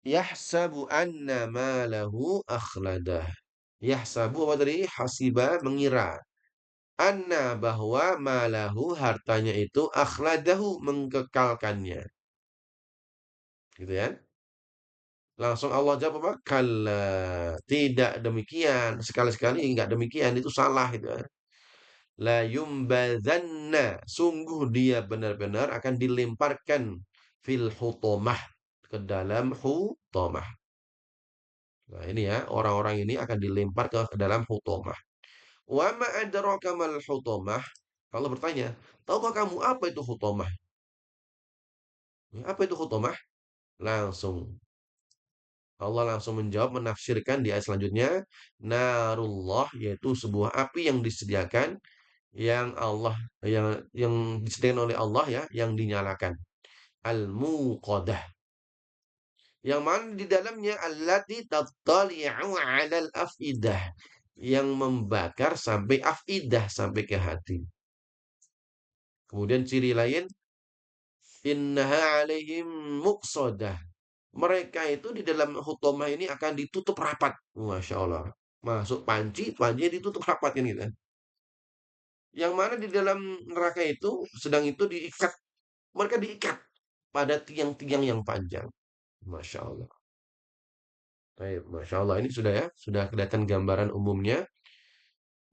Yahsabu anna malahu akhladah. Yahsabu apa tadi? Hasiba mengira. Anna bahwa malahu hartanya itu akhladahu mengkekalkannya. Gitu ya. Langsung Allah jawab apa? Kalla. Tidak demikian. Sekali-sekali enggak demikian. Itu salah itu ya. La yumbadzanna. Sungguh dia benar-benar akan dilemparkan fil hutomah. Ke dalam hutomah. Nah, ini ya, orang-orang ini akan dilempar ke dalam hutomah. Wa ma adraka mal hutomah? Kalau bertanya, tahukah kamu apa itu hutomah? Ya, apa itu hutomah? Langsung Allah langsung menjawab menafsirkan di ayat selanjutnya, narullah yaitu sebuah api yang disediakan yang Allah yang disediakan oleh Allah ya, yang dinyalakan. Al-muqadah. Yang mana di dalamnya allati tattali'u 'alal afidah yang membakar sampai afidah sampai ke hati. Kemudian ciri lain innaha 'alaihim muqsadah. Mereka itu di dalam hutomah ini akan ditutup rapat. Masya Allah. Masuk panci, panci ditutup rapat kan gitu. Yang mana di dalam neraka itu sedang itu diikat, mereka diikat pada tiang-tiang yang panjang. Masya Allah. Baik, Masya Allah ini sudah ya, sudah kelihatan gambaran umumnya.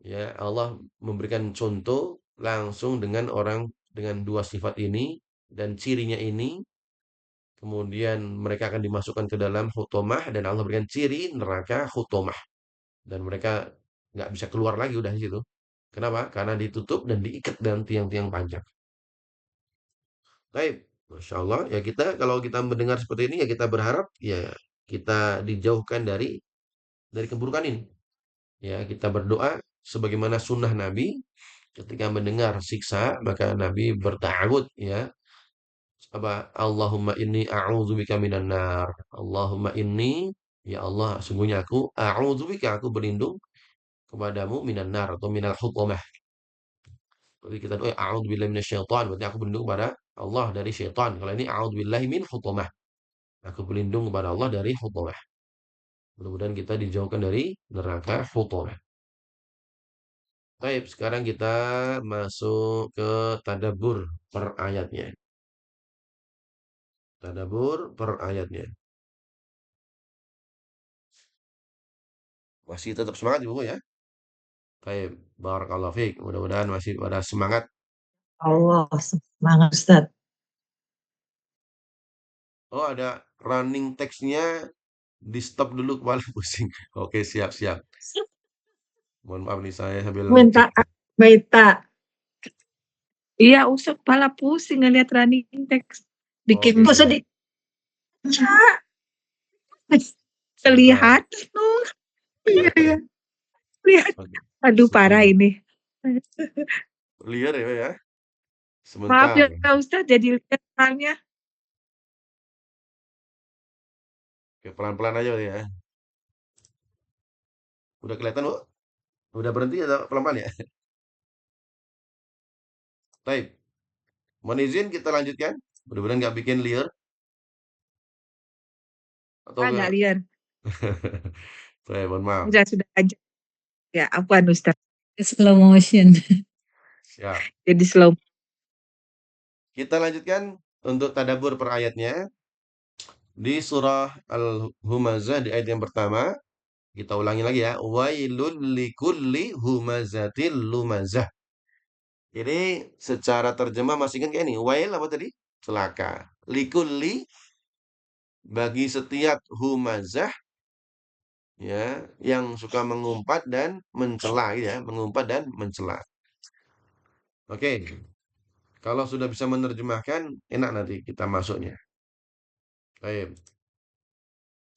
Ya, Allah memberikan contoh langsung dengan orang dengan dua sifat ini dan cirinya ini. Kemudian mereka akan dimasukkan ke dalam hutomah dan Allah berikan ciri neraka hutomah dan mereka nggak bisa keluar lagi udah di situ. Kenapa? Karena ditutup dan diikat dengan tiang-tiang panjang. Baik, Masya Allah. Ya kita kalau kita mendengar seperti ini ya kita berharap ya kita dijauhkan dari keburukan ini. Ya kita berdoa sebagaimana sunnah Nabi ketika mendengar siksa maka Nabi bertawud ya apa Allahumma inni a'udzubika minan nar. Allahumma inni ya Allah sungguhnya aku a'udzubika aku berlindung kepadamu minan nar atau minal hutamah. Jadi kita doa a'udzubillahi minasyaitan berarti aku berlindung kepada Allah dari syaitan. Kalau ini a'udzubillahi min hutamah. Aku berlindung kepada Allah dari hutamah. Mudah-mudahan kita dijauhkan dari neraka hutamah. Baik, sekarang kita masuk ke tadabbur per ayatnya. Tadabbur per ayatnya. Masih tetap semangat Ibu ya? Baik, barakallahu fiik. Mudah-mudahan masih pada semangat. Allah, semangat Ustaz. Oh, ada running text-nya di stop dulu kepala pusing. Oke, siap-siap. Mohon maaf nih saya sambil Minta ngecek. minta. Iya, Ustaz, kepala pusing ngelihat running text. Bikin Oke, bosan di sebentar. kelihatan tuh. Iya, iya. Lihat. Oke, Aduh, parah sebentar. ini. Liar ya. Maaf Sebentar. ya Ustaz, jadi lihat soalnya. Oke, pelan-pelan aja ya. Udah kelihatan, Bu? Udah berhenti atau pelan-pelan ya? Baik. Mohon izin kita lanjutkan. Mudah-mudahan nggak bikin liar atau Ah, nggak enggak. lihat. Baik, mohon maaf. Sudah aja. Ya, afwan Ustaz. Slow motion. Siap. Jadi slow. Kita lanjutkan untuk tadabbur per ayatnya di surah Al-Humazah di ayat yang pertama. Kita ulangi lagi ya. Wailul likulli humazatil lumazah. Ini secara terjemah masih kan kayak ini. Wail apa tadi? Celaka. Likulli bagi setiap humazah ya yang suka mengumpat dan mencela gitu ya, mengumpat dan mencela. Oke, kalau sudah bisa menerjemahkan enak nanti kita masuknya. Baik.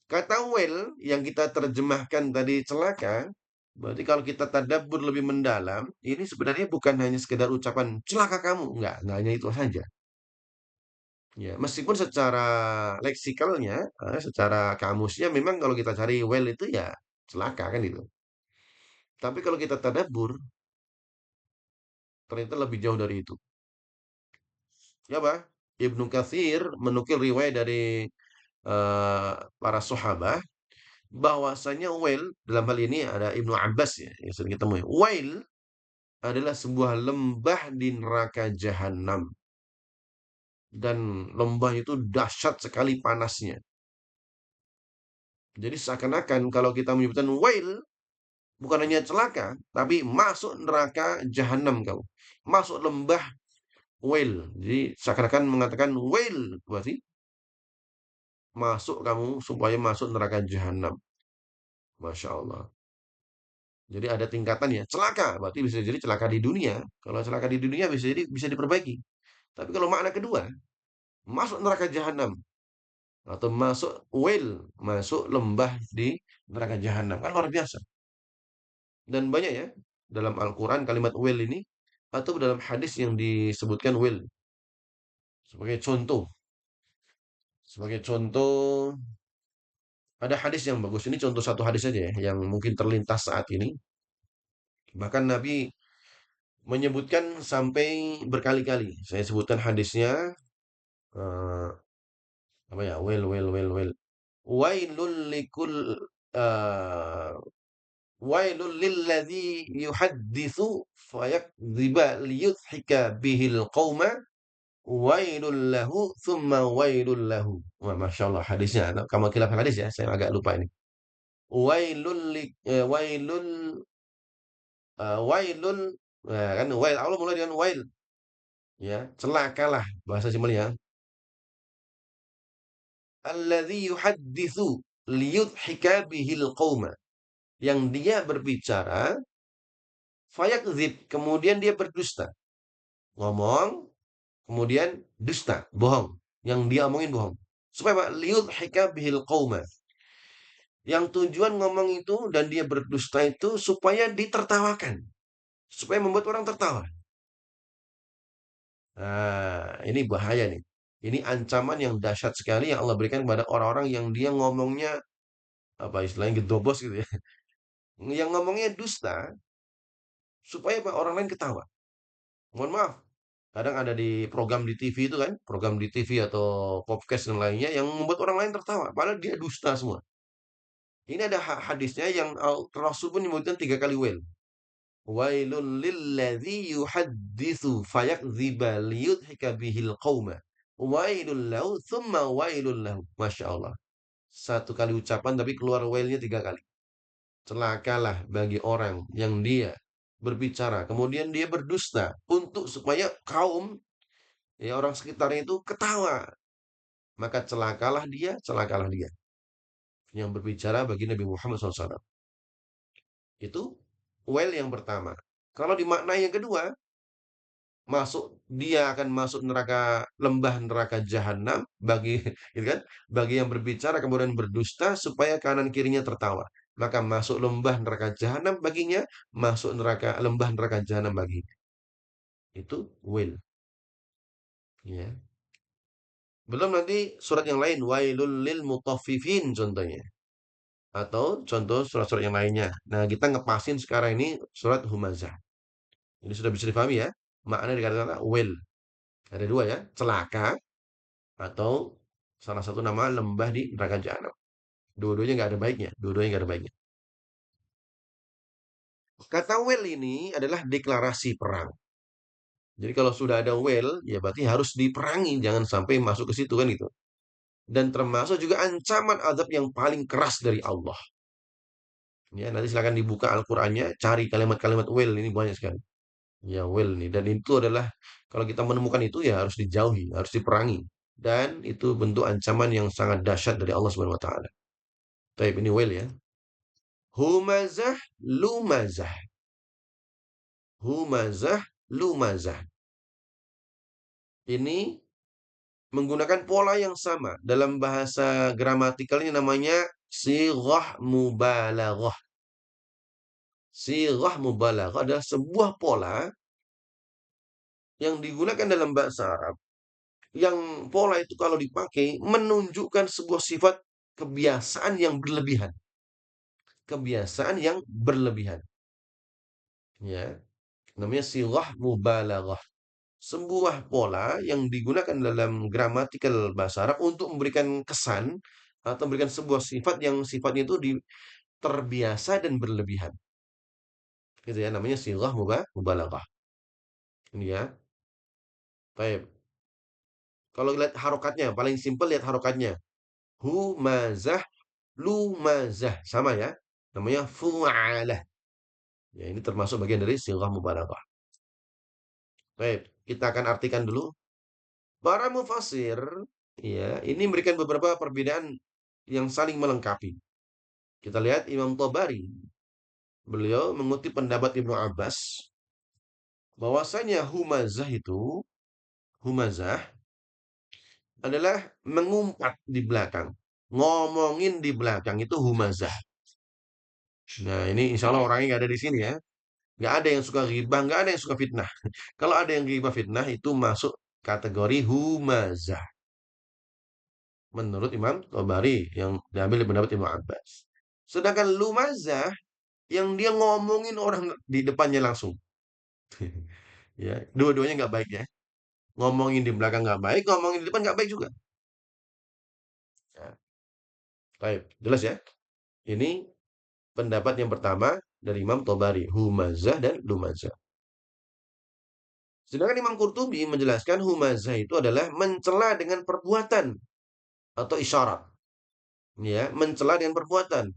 Kata wail yang kita terjemahkan tadi celaka, berarti kalau kita tadabbur lebih mendalam, ini sebenarnya bukan hanya sekedar ucapan celaka kamu, enggak hanya itu saja. Ya, meskipun secara leksikalnya, secara kamusnya memang kalau kita cari well itu ya celaka kan itu. Tapi kalau kita tadabbur, ternyata lebih jauh dari itu. Ya, Pak. Ibnu Katsir menukil riwayat dari para sahabat bahwasanya well dalam hal ini ada Ibnu Abbas ya yang sering kita temui. Well adalah sebuah lembah di neraka jahanam dan lembah itu dahsyat sekali panasnya. Jadi seakan-akan kalau kita menyebutkan well bukan hanya celaka, tapi masuk neraka jahanam kau. Masuk lembah well. Jadi seakan-akan mengatakan well berarti masuk kamu supaya masuk neraka jahanam. Masya Allah. Jadi ada tingkatannya. Celaka berarti bisa jadi celaka di dunia. Kalau celaka di dunia bisa jadi bisa diperbaiki. Tapi kalau makna kedua, masuk neraka jahanam atau masuk well, masuk lembah di neraka jahanam. Kan luar biasa. Dan banyak ya dalam Al-Qur'an kalimat well ini atau dalam hadis yang disebutkan well sebagai contoh. Sebagai contoh ada hadis yang bagus. Ini contoh satu hadis saja ya yang mungkin terlintas saat ini. Bahkan Nabi menyebutkan sampai berkali-kali. Saya sebutkan hadisnya eh, apa ya? Well. Wailul likul eh, Wailul lilladzi yuhadditsu fayakdziba liyudhika bihil qauma wailul lahu thumma wailul lahu. Wah, Masya Allah hadisnya. Kamu khilaf hadis ya, saya agak lupa ini. Wailul wailul kan wail Allah mulai dengan wail ya, celakalah bahasa simpelnya. Alladzi yuhadditsu liyudhika bihil qauma. Yang dia berbicara fayakdzib, kemudian dia berdusta. Ngomong kemudian dusta, bohong. Yang dia omongin bohong. Supaya Pak liyudhika bihil qauma. Yang tujuan ngomong itu dan dia berdusta itu supaya ditertawakan, supaya membuat orang tertawa. Nah, ini bahaya nih. Ini ancaman yang dahsyat sekali yang Allah berikan kepada orang-orang yang dia ngomongnya apa istilahnya gedobos gitu ya. Yang ngomongnya dusta supaya Pak orang lain ketawa. Mohon maaf, kadang ada di program di TV itu kan, program di TV atau podcast dan lainnya yang membuat orang lain tertawa, padahal dia dusta semua. Ini ada hadisnya yang Rasul pun menyebutkan 3 kali wail. Wailul lilladzi yuhadditsu fayakdziba liyudhika bihil qauma. Wailul lahu thumma wailul lahu. Masya Allah. 1 kali ucapan tapi keluar wailnya 3 kali. Celakalah bagi orang yang dia berbicara, kemudian dia berdusta untuk supaya kaum ya orang sekitarnya itu ketawa. Maka celakalah dia, celakalah dia yang berbicara bagi Nabi Muhammad SAW. Itu well yang pertama. Kalau dimaknai yang kedua, dia akan masuk neraka, lembah neraka jahanam bagi gitu kan, bagi yang berbicara kemudian berdusta supaya kanan kirinya tertawa. Maka masuk lembah neraka jahanam baginya, masuk lembah neraka jahanam bagi. Itu will, ya. Belum nanti surat yang lain, wailul lil mutaffifin contohnya. Atau contoh surat-surat yang lainnya. Nah, kita ngepasin sekarang ini surat Humazah. Ini sudah bisa dipahami ya. Makna dari kata-kata will. Ada 2 ya, celaka atau salah satu nama lembah di neraka jahanam. Dua-duanya nggak ada baiknya, dua-duanya nggak ada baiknya. Kata will ini adalah deklarasi perang. Jadi kalau sudah ada will, ya berarti harus diperangi, jangan sampai masuk ke situ kan gitu. Dan termasuk juga ancaman azab yang paling keras dari Allah. Ya, nanti silakan dibuka Al-Qur'annya, cari kalimat-kalimat will ini banyak sekali. Ya, will nih dan itu adalah kalau kita menemukan itu ya harus dijauhi, harus diperangi. Dan itu bentuk ancaman yang sangat dahsyat dari Allah Subhanahu wa taala. Baik, ini will ya. Humazah, lumazah. Humazah, lumazah. Ini menggunakan pola yang sama. Dalam bahasa gramatikalnya namanya sighah mubalaghah. Sighah mubalaghah adalah sebuah pola yang digunakan dalam bahasa Arab. Yang pola itu kalau dipakai menunjukkan sebuah sifat kebiasaan yang berlebihan. Kebiasaan yang berlebihan. Ya, namanya sighah mubalaghah. Sebuah pola yang digunakan dalam gramatikal bahasa Arab untuk memberikan kesan atau memberikan sebuah sifat yang sifatnya itu terbiasa dan berlebihan. Gitu ya, namanya sighah mubalaghah. Ini ya. Baik. Kalau lihat harokatnya, paling simpel lihat harokatnya. Humazah, lumazah. Sama ya. Namanya fu'alah. Ya, ini termasuk bagian dari sighah mubalaghah. Baik, kita akan artikan dulu. Para mufasir, ya, ini memberikan beberapa perbedaan yang saling melengkapi. Kita lihat Imam Tabari. Beliau mengutip pendapat Ibnu Abbas bahwasanya humazah adalah mengumpat di belakang. Ngomongin di belakang itu humazah. Nah, ini insya Allah orangnya nggak ada di sini ya. Nggak ada yang suka ghibah, nggak ada yang suka fitnah. Kalau ada yang ghibah fitnah itu masuk kategori humazah. Menurut Imam Tabari yang diambil dari pendapat Imam Abbas. Sedangkan lumazah yang dia ngomongin orang di depannya langsung. Ya, dua-duanya nggak baik ya. Ngomongin di belakang nggak baik, ngomongin di depan nggak baik juga. Ya, baik, jelas ya. Ini pendapat yang pertama. dari Imam Tobari, humazah dan lumazah. Sedangkan Imam Qurtubi menjelaskan humazah itu adalah mencela dengan perbuatan atau isyarat, ya, mencela dengan perbuatan.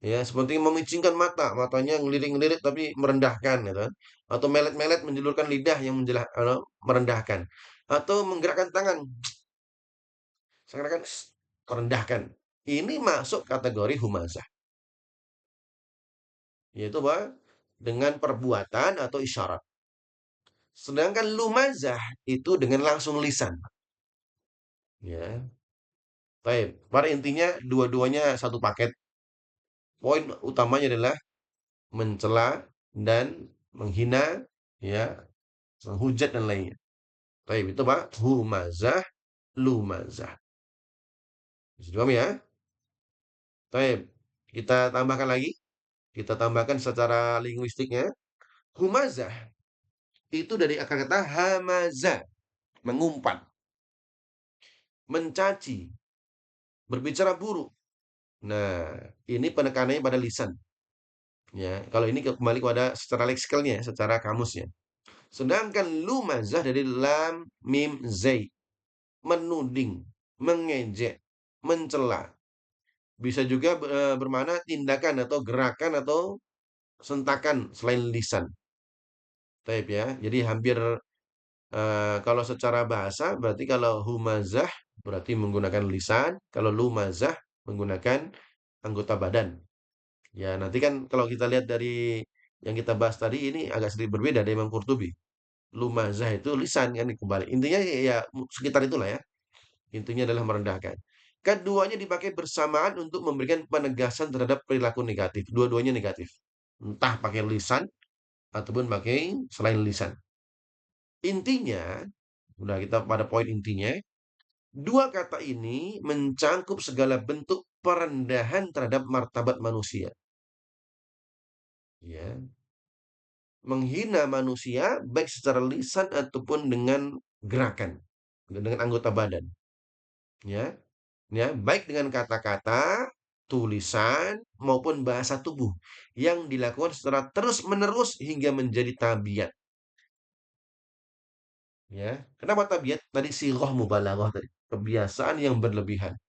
Ya, seperti memicingkan mata, matanya ngelirik-ngelirik tapi merendahkan, gitu kan. Atau melet-melet menjulurkan lidah yang merendahkan. Atau menggerakkan tangan, seakan-akan merendahkan. Ini masuk kategori humazah, yaitu apa? Dengan perbuatan atau isyarat. Sedangkan lumazah itu dengan langsung lisan. Ya, baik. Pada intinya dua-duanya satu paket. Poin utamanya adalah mencela dan menghina, ya, menghujat dan lainnya. Baik, itu Pak, humazah, lumazah. Bisa dipahami ya? Baik, kita tambahkan lagi. Kita tambahkan secara linguistiknya. Humazah itu dari akar kata hamaza, mengumpat, mencaci, berbicara buruk. Nah, ini penekanannya pada lisan. Ya, kalau ini kembali kepada secara leksikalnya, secara kamusnya. Sedangkan lumazah dari lam, mim, zai, menuding, mengejek, mencela. Bisa juga bermakna tindakan atau gerakan atau sentakan selain lisan. Taib ya. Jadi hampir kalau secara bahasa berarti kalau humazah berarti menggunakan lisan, kalau lumazah menggunakan anggota badan. Ya, nanti kan kalau kita lihat dari yang kita bahas tadi ini agak sedikit berbeda dari Imam Qurtubi. Lumazah itu lisan kan kembali. Intinya ya sekitar itulah ya. Intinya adalah merendahkan. Keduanya dipakai bersamaan untuk memberikan penegasan terhadap perilaku negatif. Dua-duanya negatif. Entah pakai lisan ataupun pakai selain lisan. Intinya, udah kita pada poin intinya, dua kata ini mencangkup segala bentuk perendahan terhadap martabat manusia. Ya, menghina manusia baik secara lisan ataupun dengan gerakan, dengan anggota badan. Ya, ya, baik dengan kata-kata, tulisan maupun bahasa tubuh yang dilakukan secara terus-menerus hingga menjadi tabiat. Ya, kenapa tabiat? Tadi sighah mubalaghah tadi, kebiasaan yang berlebihan.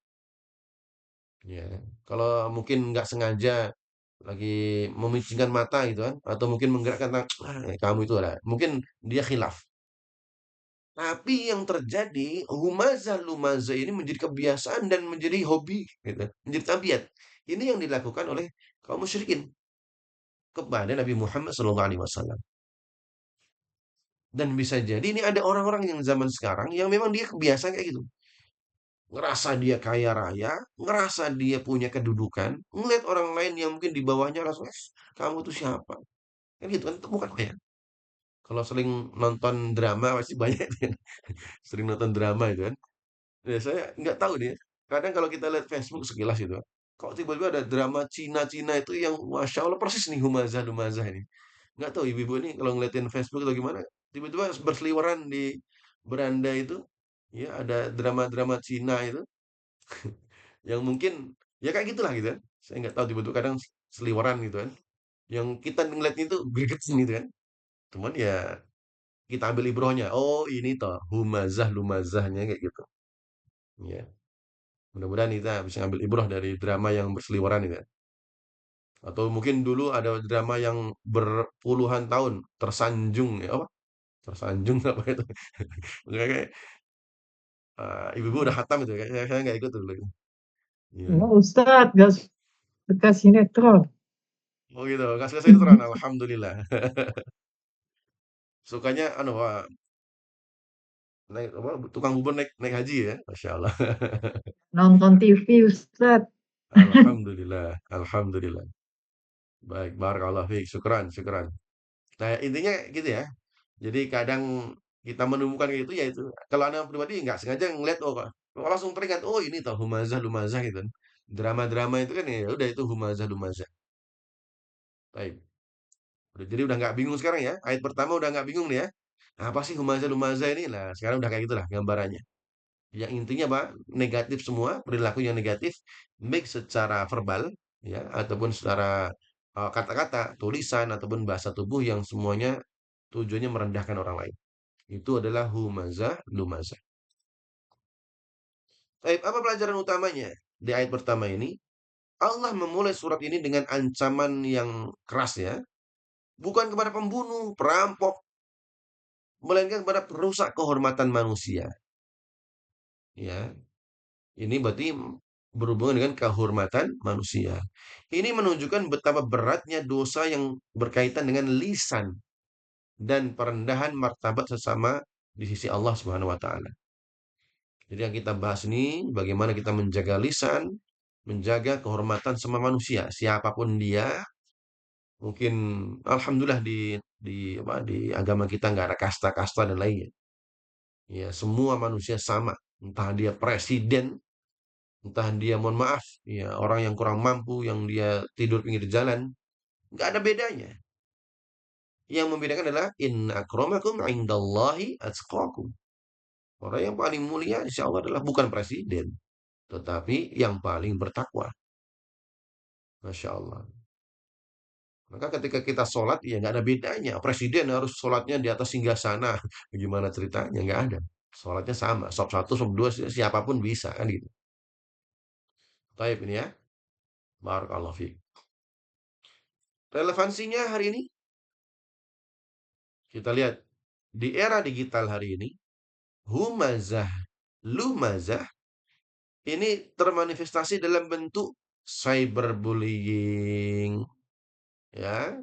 Ya, kalau mungkin nggak sengaja lagi memicingkan mata gitu kan, atau mungkin menggerakkan tangan, kamu itu ada, mungkin dia khilaf. Tapi yang terjadi, humazah lumazah ini menjadi kebiasaan dan menjadi hobi, gitu, menjadi tabiat. Ini yang dilakukan oleh kaum musyrikin kepada Nabi Muhammad SAW. Dan bisa jadi ini ada orang-orang yang zaman sekarang yang memang dia kebiasaan kayak gitu. Ngerasa dia kaya raya, ngerasa dia punya kedudukan, ngeliat orang lain yang mungkin di bawahnya langsung, kamu tuh siapa? Kan gitu kan, itu bukan ya. Kalau sering nonton drama pasti banyak kan. Sering nonton drama itu kan. Ya, saya nggak tahu nih. Kadang kalau kita lihat Facebook sekilas itu, kok tiba-tiba ada drama Cina-Cina itu yang Masya Allah persis nih humazah-humazah ini. Nggak tahu ibu-ibu ini kalau ngeliatin Facebook atau gimana, tiba-tiba berseliweran di beranda itu, ya ada drama-drama Cina itu, yang mungkin, ya kayak gitulah gitu kan. Saya nggak tahu tiba-tiba kadang seliweran gitu kan. Yang kita ngeliatnya itu gregetan gitu kan. Cuman ya kita ambil ibrohnya. Oh ini toh humazah lumazahnya kayak gitu. Ya, mudah-mudahan kita bisa ambil ibroh dari drama yang berseliweran itu. Atau mungkin dulu ada drama yang berpuluhan tahun tersanjung ya apa? Tersanjung apa itu? Kayak ibu-ibu udah hatam itu kayak saya nggak ikut dulu. Iya. Oh, Ustadz, gak suka sinetron. Oh gitu. Kasih saya itu alhamdulillah. Sukanya anu naik apa tukang bubur naik naik haji ya. Masya Allah. Nonton TV, Ustadz. Alhamdulillah. Alhamdulillah. Baik, barakallahu fiik. Syukran, syukran. Nah, intinya gitu ya. Jadi kadang kita menemukan kayak gitu ya itu. Kalau anak pribadi nggak sengaja ngeliat langsung teringat oh ini tau humazah lumazah gitu kan. Drama-drama itu kan ya udah itu humazah lumazah. Baik. Jadi udah nggak bingung sekarang ya. Ayat pertama udah nggak bingung nih ya. Nah, apa sih humazah lumazah ini? Nah, sekarang udah kayak gitulah gambarannya. Yang intinya apa? Negatif semua, perilaku yang negatif, baik secara verbal ya ataupun secara kata-kata, tulisan ataupun bahasa tubuh yang semuanya tujuannya merendahkan orang lain. Itu adalah humazah, lumazah. Baik, apa pelajaran utamanya di ayat pertama ini? Allah memulai surat ini dengan ancaman yang keras ya, bukan kepada pembunuh, perampok, melainkan kepada perusak kehormatan manusia. Ya, ini berarti berhubungan dengan kehormatan manusia. Ini menunjukkan betapa beratnya dosa yang berkaitan dengan lisan dan perendahan martabat sesama di sisi Allah Subhanahu wa taala. Jadi yang kita bahas ini bagaimana kita menjaga lisan, menjaga kehormatan sama manusia, siapapun dia. Mungkin alhamdulillah di agama kita nggak ada kasta-kasta dan lainnya. Ya, semua manusia sama. Entah dia presiden, entah dia mohon maaf, ya orang yang kurang mampu, yang dia tidur pinggir jalan, nggak ada bedanya. Yang membedakan adalah inna akramakum indallahi atqakum. Orang yang paling mulia insya Allah adalah bukan presiden, tetapi yang paling bertakwa. Masya Allah. Maka ketika kita sholat, ya nggak ada bedanya. Presiden harus sholatnya di atas singgasana. Gimana ceritanya? Nggak ada. Sholatnya sama. Sop satu, sop dua, siapapun bisa kan gitu. Taib ini ya. Barakallahu fiik. Relevansinya hari ini, kita lihat. Di era digital hari ini, humazah, lumazah, ini termanifestasi dalam bentuk cyberbullying, ya,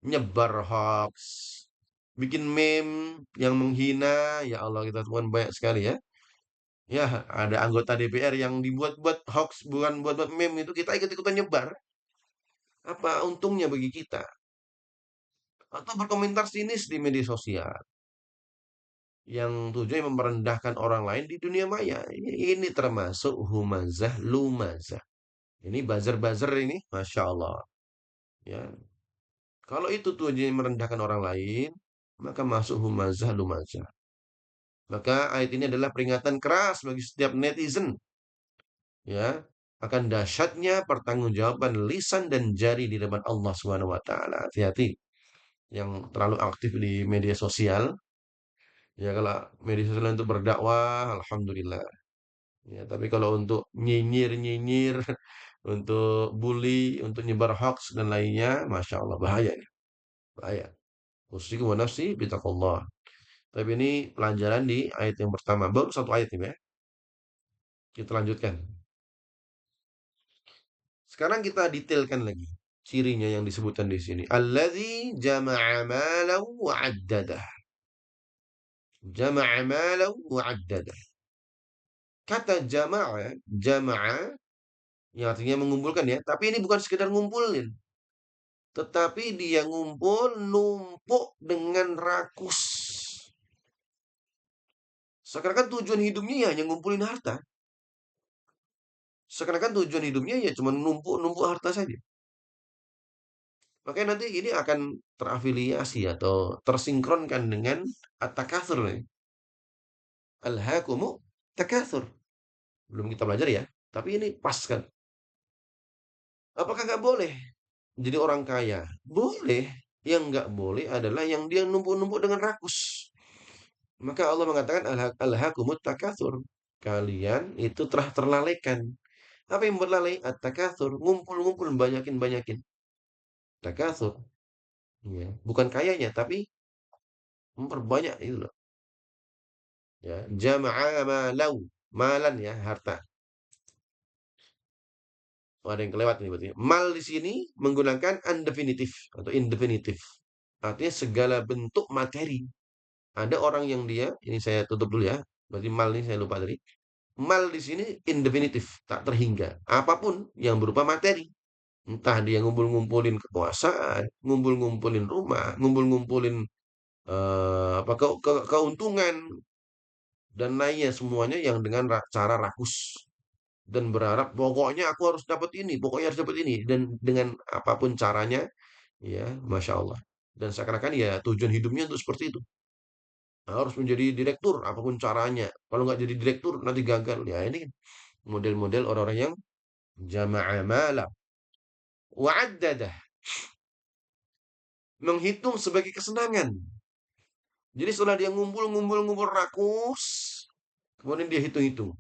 nyebar hoax, bikin meme yang menghina, ya Allah kita temukan banyak sekali ya. Ya, ada anggota DPR yang dibuat-buat hoax, bukan buat-buat meme itu kita ikut-ikutan nyebar. Apa untungnya bagi kita? Atau berkomentar sinis di media sosial yang tujuannya merendahkan orang lain di dunia maya. Ini termasuk humazah, lumazah. Ini buzzer-buzzer ini, masya Allah. Ya, kalau itu tujuannya merendahkan orang lain, maka masuk humazah, lumazah. Maka ayat ini adalah peringatan keras bagi setiap netizen, ya, akan dahsyatnya pertanggungjawaban lisan dan jari di depan Allah Subhanahu wa taala. Hati-hati yang terlalu aktif di media sosial. Ya kalau media sosial untuk berdakwah, alhamdulillah. Ya, tapi kalau untuk nyinyir-nyinyir, untuk bully, untuk nyebar hoax dan lainnya, masya Allah bahaya ini, bahaya. Usikum wa nafsi bitaqullah. Tapi ini pelajaran di ayat yang pertama. Baru satu ayat ini ya. Kita lanjutkan. Sekarang kita detailkan lagi cirinya yang disebutkan di sini. Alladzi jama'a malahu wa 'addadah. Jama'a malahu wa 'addadah. Kata jama'a, jama'a yang artinya mengumpulkan ya, tapi ini bukan sekedar ngumpulin, tetapi dia ngumpul numpuk dengan rakus. Sekarang tujuan hidupnya ya hanya ngumpulin harta. Sekarang tujuan hidupnya ya cuma numpuk-numpuk harta saja. Makanya nanti ini akan terafiliasi atau tersinkronkan dengan at-takatsur nih. Alhaakumu takatsur. Belum kita belajar ya, tapi ini pas kan. Apakah nggak boleh jadi orang kaya? Boleh. Yang nggak boleh adalah yang dia numpuk-numpuk dengan rakus. Maka Allah mengatakan alhaakumut takatsur. Kalian itu telah terlalaikan. Apa yang berlalai? At-takatsur, ngumpul-ngumpul banyakin-banyakin. Takatsur. Ya, bukan kayanya tapi memperbanyak itu loh. Ya, jama'a malau, malan ya, harta. Oh, ada yang kelewat nih berarti. Mal di sini menggunakan undefinitif atau indefinitif. Artinya segala bentuk materi. Ada orang yang dia, ini saya tutup dulu ya. Berarti mal ini saya lupa tadi. Mal di sini indefinitif, tak terhingga. Apapun yang berupa materi. Entah dia ngumpul-ngumpulin kekuasaan, ngumpul-ngumpulin rumah, ngumpul-ngumpulin apa keuntungan dan lainnya semuanya yang dengan cara rakus dan berharap pokoknya aku harus dapat ini, pokoknya harus dapat ini dan dengan apapun caranya, ya, masya Allah. Dan seakan-akan ya tujuan hidupnya untuk seperti itu. Harus menjadi direktur apapun caranya. Kalau nggak jadi direktur nanti gagal. Ya ini model-model orang-orang yang jama'a mala wa'addadah. Menghitung sebagai kesenangan. Jadi setelah dia ngumpul rakus, kemudian dia hitung-hitung,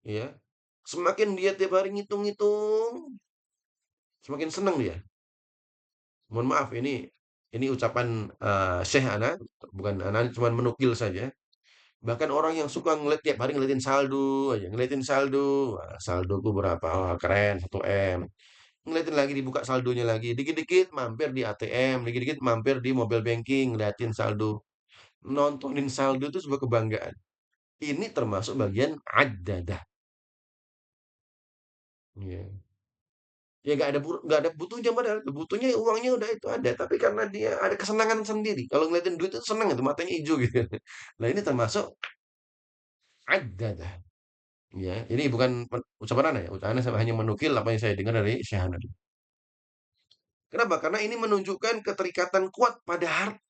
ya. Semakin dia tiap hari ngitung-ngitung, semakin senang dia. Mohon maaf, ini ucapan Syekh ana, bukan ana cuma menukil saja. Bahkan orang yang suka ngeliat tiap hari ngeliatin saldo aja, ngeliatin saldo, wah, saldoku berapa? Wah, keren 1 M. Ngeliatin lagi dibuka saldonya lagi, dikit-dikit mampir di ATM, dikit-dikit mampir di mobile banking, ngeliatin saldo. Nontonin saldo itu sebuah kebanggaan. Ini termasuk bagian adadah. Ya. Ya nggak ada butuhnya padahal. Butuhnya uangnya udah itu ada, tapi karena dia ada kesenangan sendiri. Kalau ngeliatin duit itu senang itu matanya hijau gitu. Nah, ini termasuk adadah. Ya, ini bukan ucapan Ana ya. Ana hanya menukil apa yang saya dengar dari Syekh Hanafi. Kenapa? Karena ini menunjukkan keterikatan kuat pada harta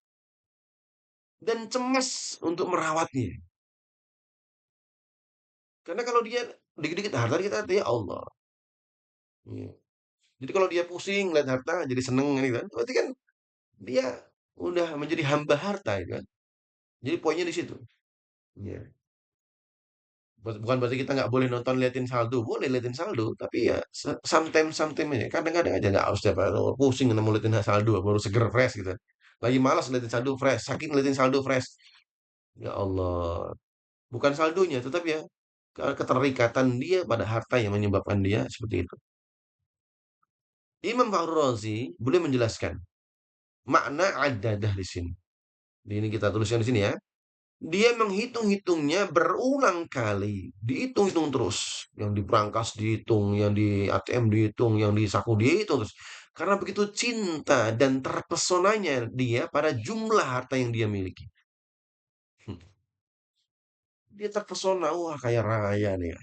dan cemas untuk merawatnya. Karena kalau dia dikit-dikit harta kita ya Allah. Ya. Jadi kalau dia pusing lihat harta jadi seneng gitu kan. Berarti kan dia udah menjadi hamba harta gitu kan. Jadi poinnya di situ. Ya. Bukan berarti kita nggak boleh nonton liatin saldo, boleh liatin saldo, tapi ya sometimes sometimes aja, kadang-kadang aja nggak harus tiap hari. Oh, pusing mau liatin saldo, baru seger fresh gitu. Lagi malas liatin saldo fresh, sakit liatin saldo fresh. Ya Allah, bukan saldonya, tetapi ya keterikatan dia pada harta yang menyebabkan dia seperti itu. Imam Fakhrul Razi boleh menjelaskan makna adadah di sini. Ini kita tuliskan di sini ya. Dia menghitung-hitungnya berulang kali, dihitung-hitung terus. Yang di brankas dihitung, yang di ATM dihitung, yang di saku dihitung terus. Karena begitu cinta dan terpesonanya dia pada jumlah harta yang dia miliki. Hmm. Dia terpesona, wah kaya raya nih ya.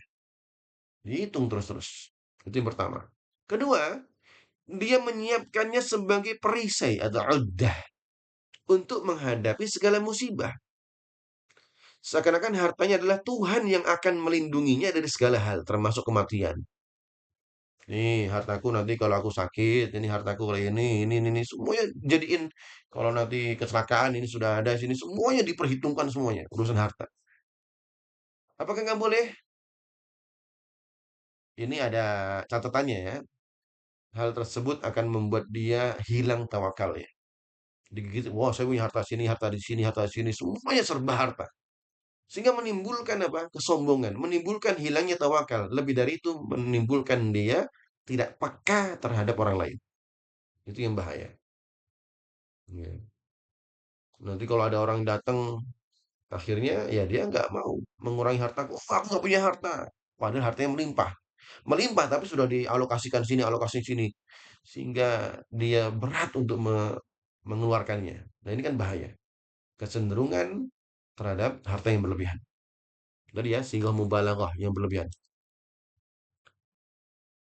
Dihitung terus-terus. Itu yang pertama. Kedua, dia menyiapkannya sebagai perisai atau uddah untuk menghadapi segala musibah. Seakan-akan hartanya adalah Tuhan yang akan melindunginya dari segala hal, termasuk kematian. Nih, hartaku nanti kalau aku sakit, ini hartaku kalau ini, semuanya jadiin. Kalau nanti kecelakaan, ini sudah ada, sini semuanya diperhitungkan semuanya, urusan harta. Apakah nggak boleh? Ini ada catatannya ya. Hal tersebut akan membuat dia hilang tawakal ya. Digigit, wah saya punya harta sini, harta di sini, semuanya serba harta. Sehingga menimbulkan apa? Kesombongan, menimbulkan hilangnya tawakal. Lebih dari itu, menimbulkan dia tidak peka terhadap orang lain. Itu yang bahaya. Ya. Nanti kalau ada orang datang, akhirnya ya dia nggak mau mengurangi hartaku. Oh, aku nggak punya harta. Padahal hartanya melimpah. Melimpah tapi sudah dialokasikan sini, alokasi sini. Sehingga dia berat untuk mengeluarkannya. Nah ini kan bahaya. Kecenderungan terhadap harta yang berlebihan. Tadi ya, sehingga mubalaghah yang berlebihan.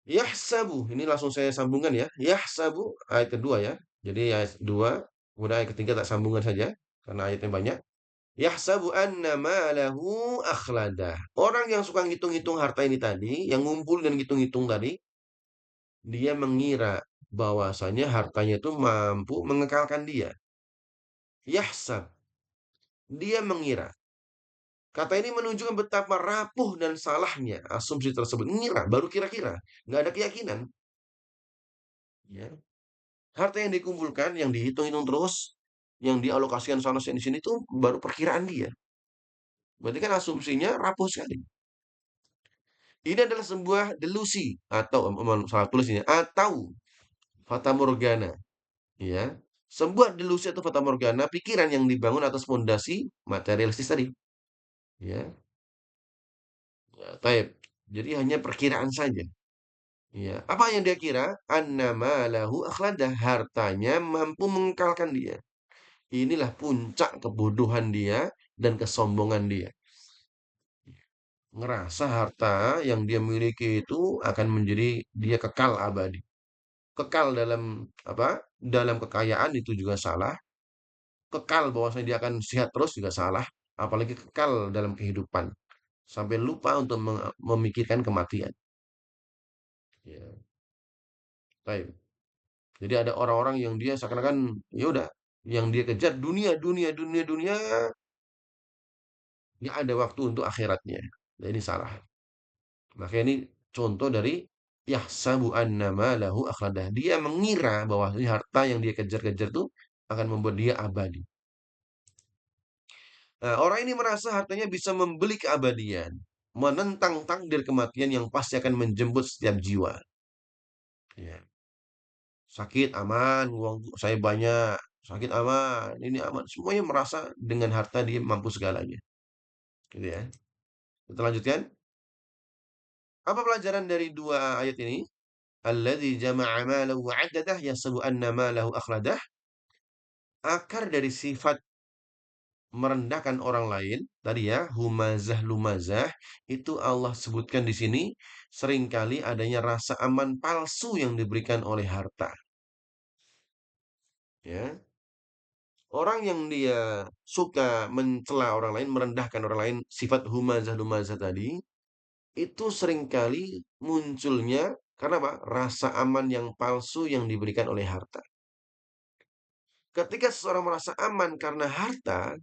Yahsabu, ini langsung saya sambungkan ya. Yahsabu ayat kedua ya. Jadi ayat kedua, kemudian ayat ketiga tak sambungan saja karena ayatnya banyak. Yahsabu anna malahu akhladah. Orang yang suka ngitung-ngitung harta ini tadi, yang ngumpul dan ngitung-ngitung tadi, dia mengira bahwasanya hartanya itu mampu mengekalkan dia. Yahsab, dia mengira. Kata ini menunjukkan betapa rapuh dan salahnya asumsi tersebut. Ngira, baru kira-kira, nggak ada keyakinan. Ya. Harta yang dikumpulkan, yang dihitung-hitung terus, yang dialokasikan sana sini sini itu baru perkiraan dia. Berarti kan asumsinya rapuh sekali. Ini adalah sebuah delusi atau salah tulis ini atau fata morgana, ya. Sebuah delusi atau fata morgana pikiran yang dibangun atas fondasi materialistis tadi, ya. Ya, taib. Jadi hanya perkiraan saja. Ya, apa yang dia kira? Annama lahu akhladah, hartanya mampu mengekalkan dia. Inilah puncak kebodohan dia dan kesombongan dia. Ngerasa harta yang dia miliki itu akan menjadi dia kekal abadi. Kekal dalam apa? Dalam kekayaan itu juga salah. Kekal bahwasanya dia akan sehat terus juga salah. Apalagi kekal dalam kehidupan. Sampai lupa untuk memikirkan kematian. Ya, baik. Jadi ada orang-orang yang dia seakan-akan ya udah yang dia kejar dunia, dunia, dunia, dunia, nggak ada waktu untuk akhiratnya. Nah, ini salah. Maka ini contoh dari yahsabu anna malahu akhladah. Dia mengira bahwa harta yang dia kejar-kejar itu akan membuat dia abadi. Nah, orang ini merasa hartanya bisa membeli keabadian, menentang takdir kematian yang pasti akan menjemput setiap jiwa. Ya. Sakit aman, uang saya banyak, sakit aman, ini aman. Semuanya merasa dengan harta dia mampu segalanya. Gitu ya. Kita lanjutkan. Apa pelajaran dari dua ayat ini? Alladzi jama'a malahu wa 'addadah yahsabu anna malahu akhladah. Akar dari sifat merendahkan orang lain tadi ya, humazah lumazah itu Allah sebutkan di sini seringkali adanya rasa aman palsu yang diberikan oleh harta, ya. Orang yang dia suka mencela orang lain, merendahkan orang lain, sifat humazah lumazah tadi itu seringkali munculnya karena apa? Rasa aman yang palsu yang diberikan oleh harta. Ketika seseorang merasa aman karena harta,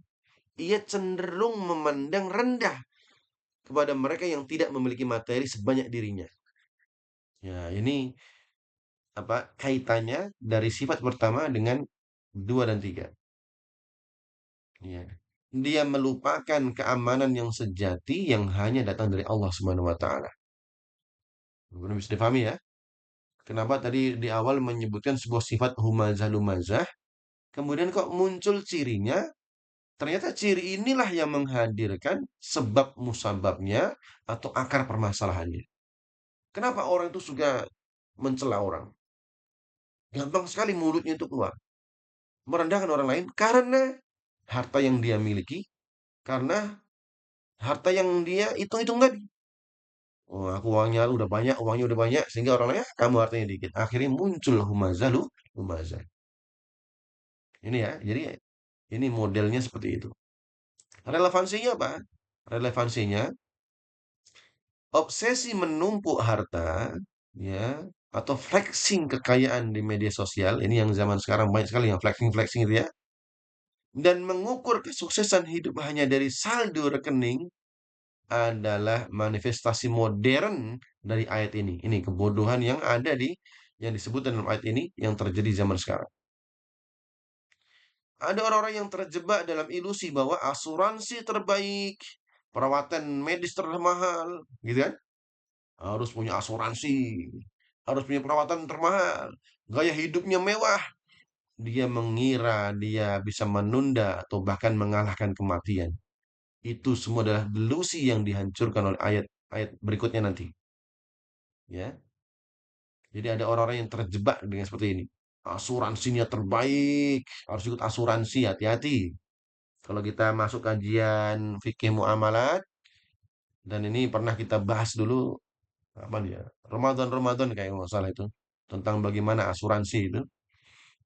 ia cenderung memandang rendah kepada mereka yang tidak memiliki materi sebanyak dirinya. Ya, ini apa kaitannya dari sifat pertama dengan dua dan tiga. Ya. Dia melupakan keamanan yang sejati yang hanya datang dari Allah Subhanahu wa taala. Belum bisa dipahami ya? Kenapa tadi di awal menyebutkan sebuah sifat humazah lumazah, kemudian kok muncul cirinya? Ternyata ciri inilah yang menghadirkan sebab musababnya atau akar permasalahannya. Kenapa orang itu suka mencela orang? Gampang sekali mulutnya itu keluar. Merendahkan orang lain karena harta yang dia miliki, karena harta yang dia hitung-hitung tadi. Oh, aku uangnya udah banyak, sehingga orang lain, "Ah, kamu hartanya dikit." Akhirnya muncul humazah humazah. Ini ya, jadi ini modelnya seperti itu. Relevansinya apa? Relevansinya, obsesi menumpuk harta, ya, atau flexing kekayaan di media sosial, ini yang zaman sekarang banyak sekali yang flexing-flexing itu ya, dan mengukur kesuksesan hidup hanya dari saldo rekening adalah manifestasi modern dari ayat ini. Ini kebodohan yang ada di yang disebut dalam ayat ini yang terjadi zaman sekarang. Ada orang-orang yang terjebak dalam ilusi bahwa asuransi terbaik, perawatan medis termahal, gitu kan? Harus punya asuransi, harus punya perawatan termahal, gaya hidupnya mewah. Dia mengira dia bisa menunda atau bahkan mengalahkan kematian. Itu semua adalah delusi yang dihancurkan oleh ayat-ayat berikutnya nanti. Ya, jadi ada orang-orang yang terjebak dengan seperti ini. Asuransinya terbaik, harus ikut asuransi, hati-hati. Kalau kita masuk kajian fikih muamalat, dan ini pernah kita bahas dulu, apa dia, Ramadan-Ramadan kayak nggak salah itu, tentang bagaimana asuransi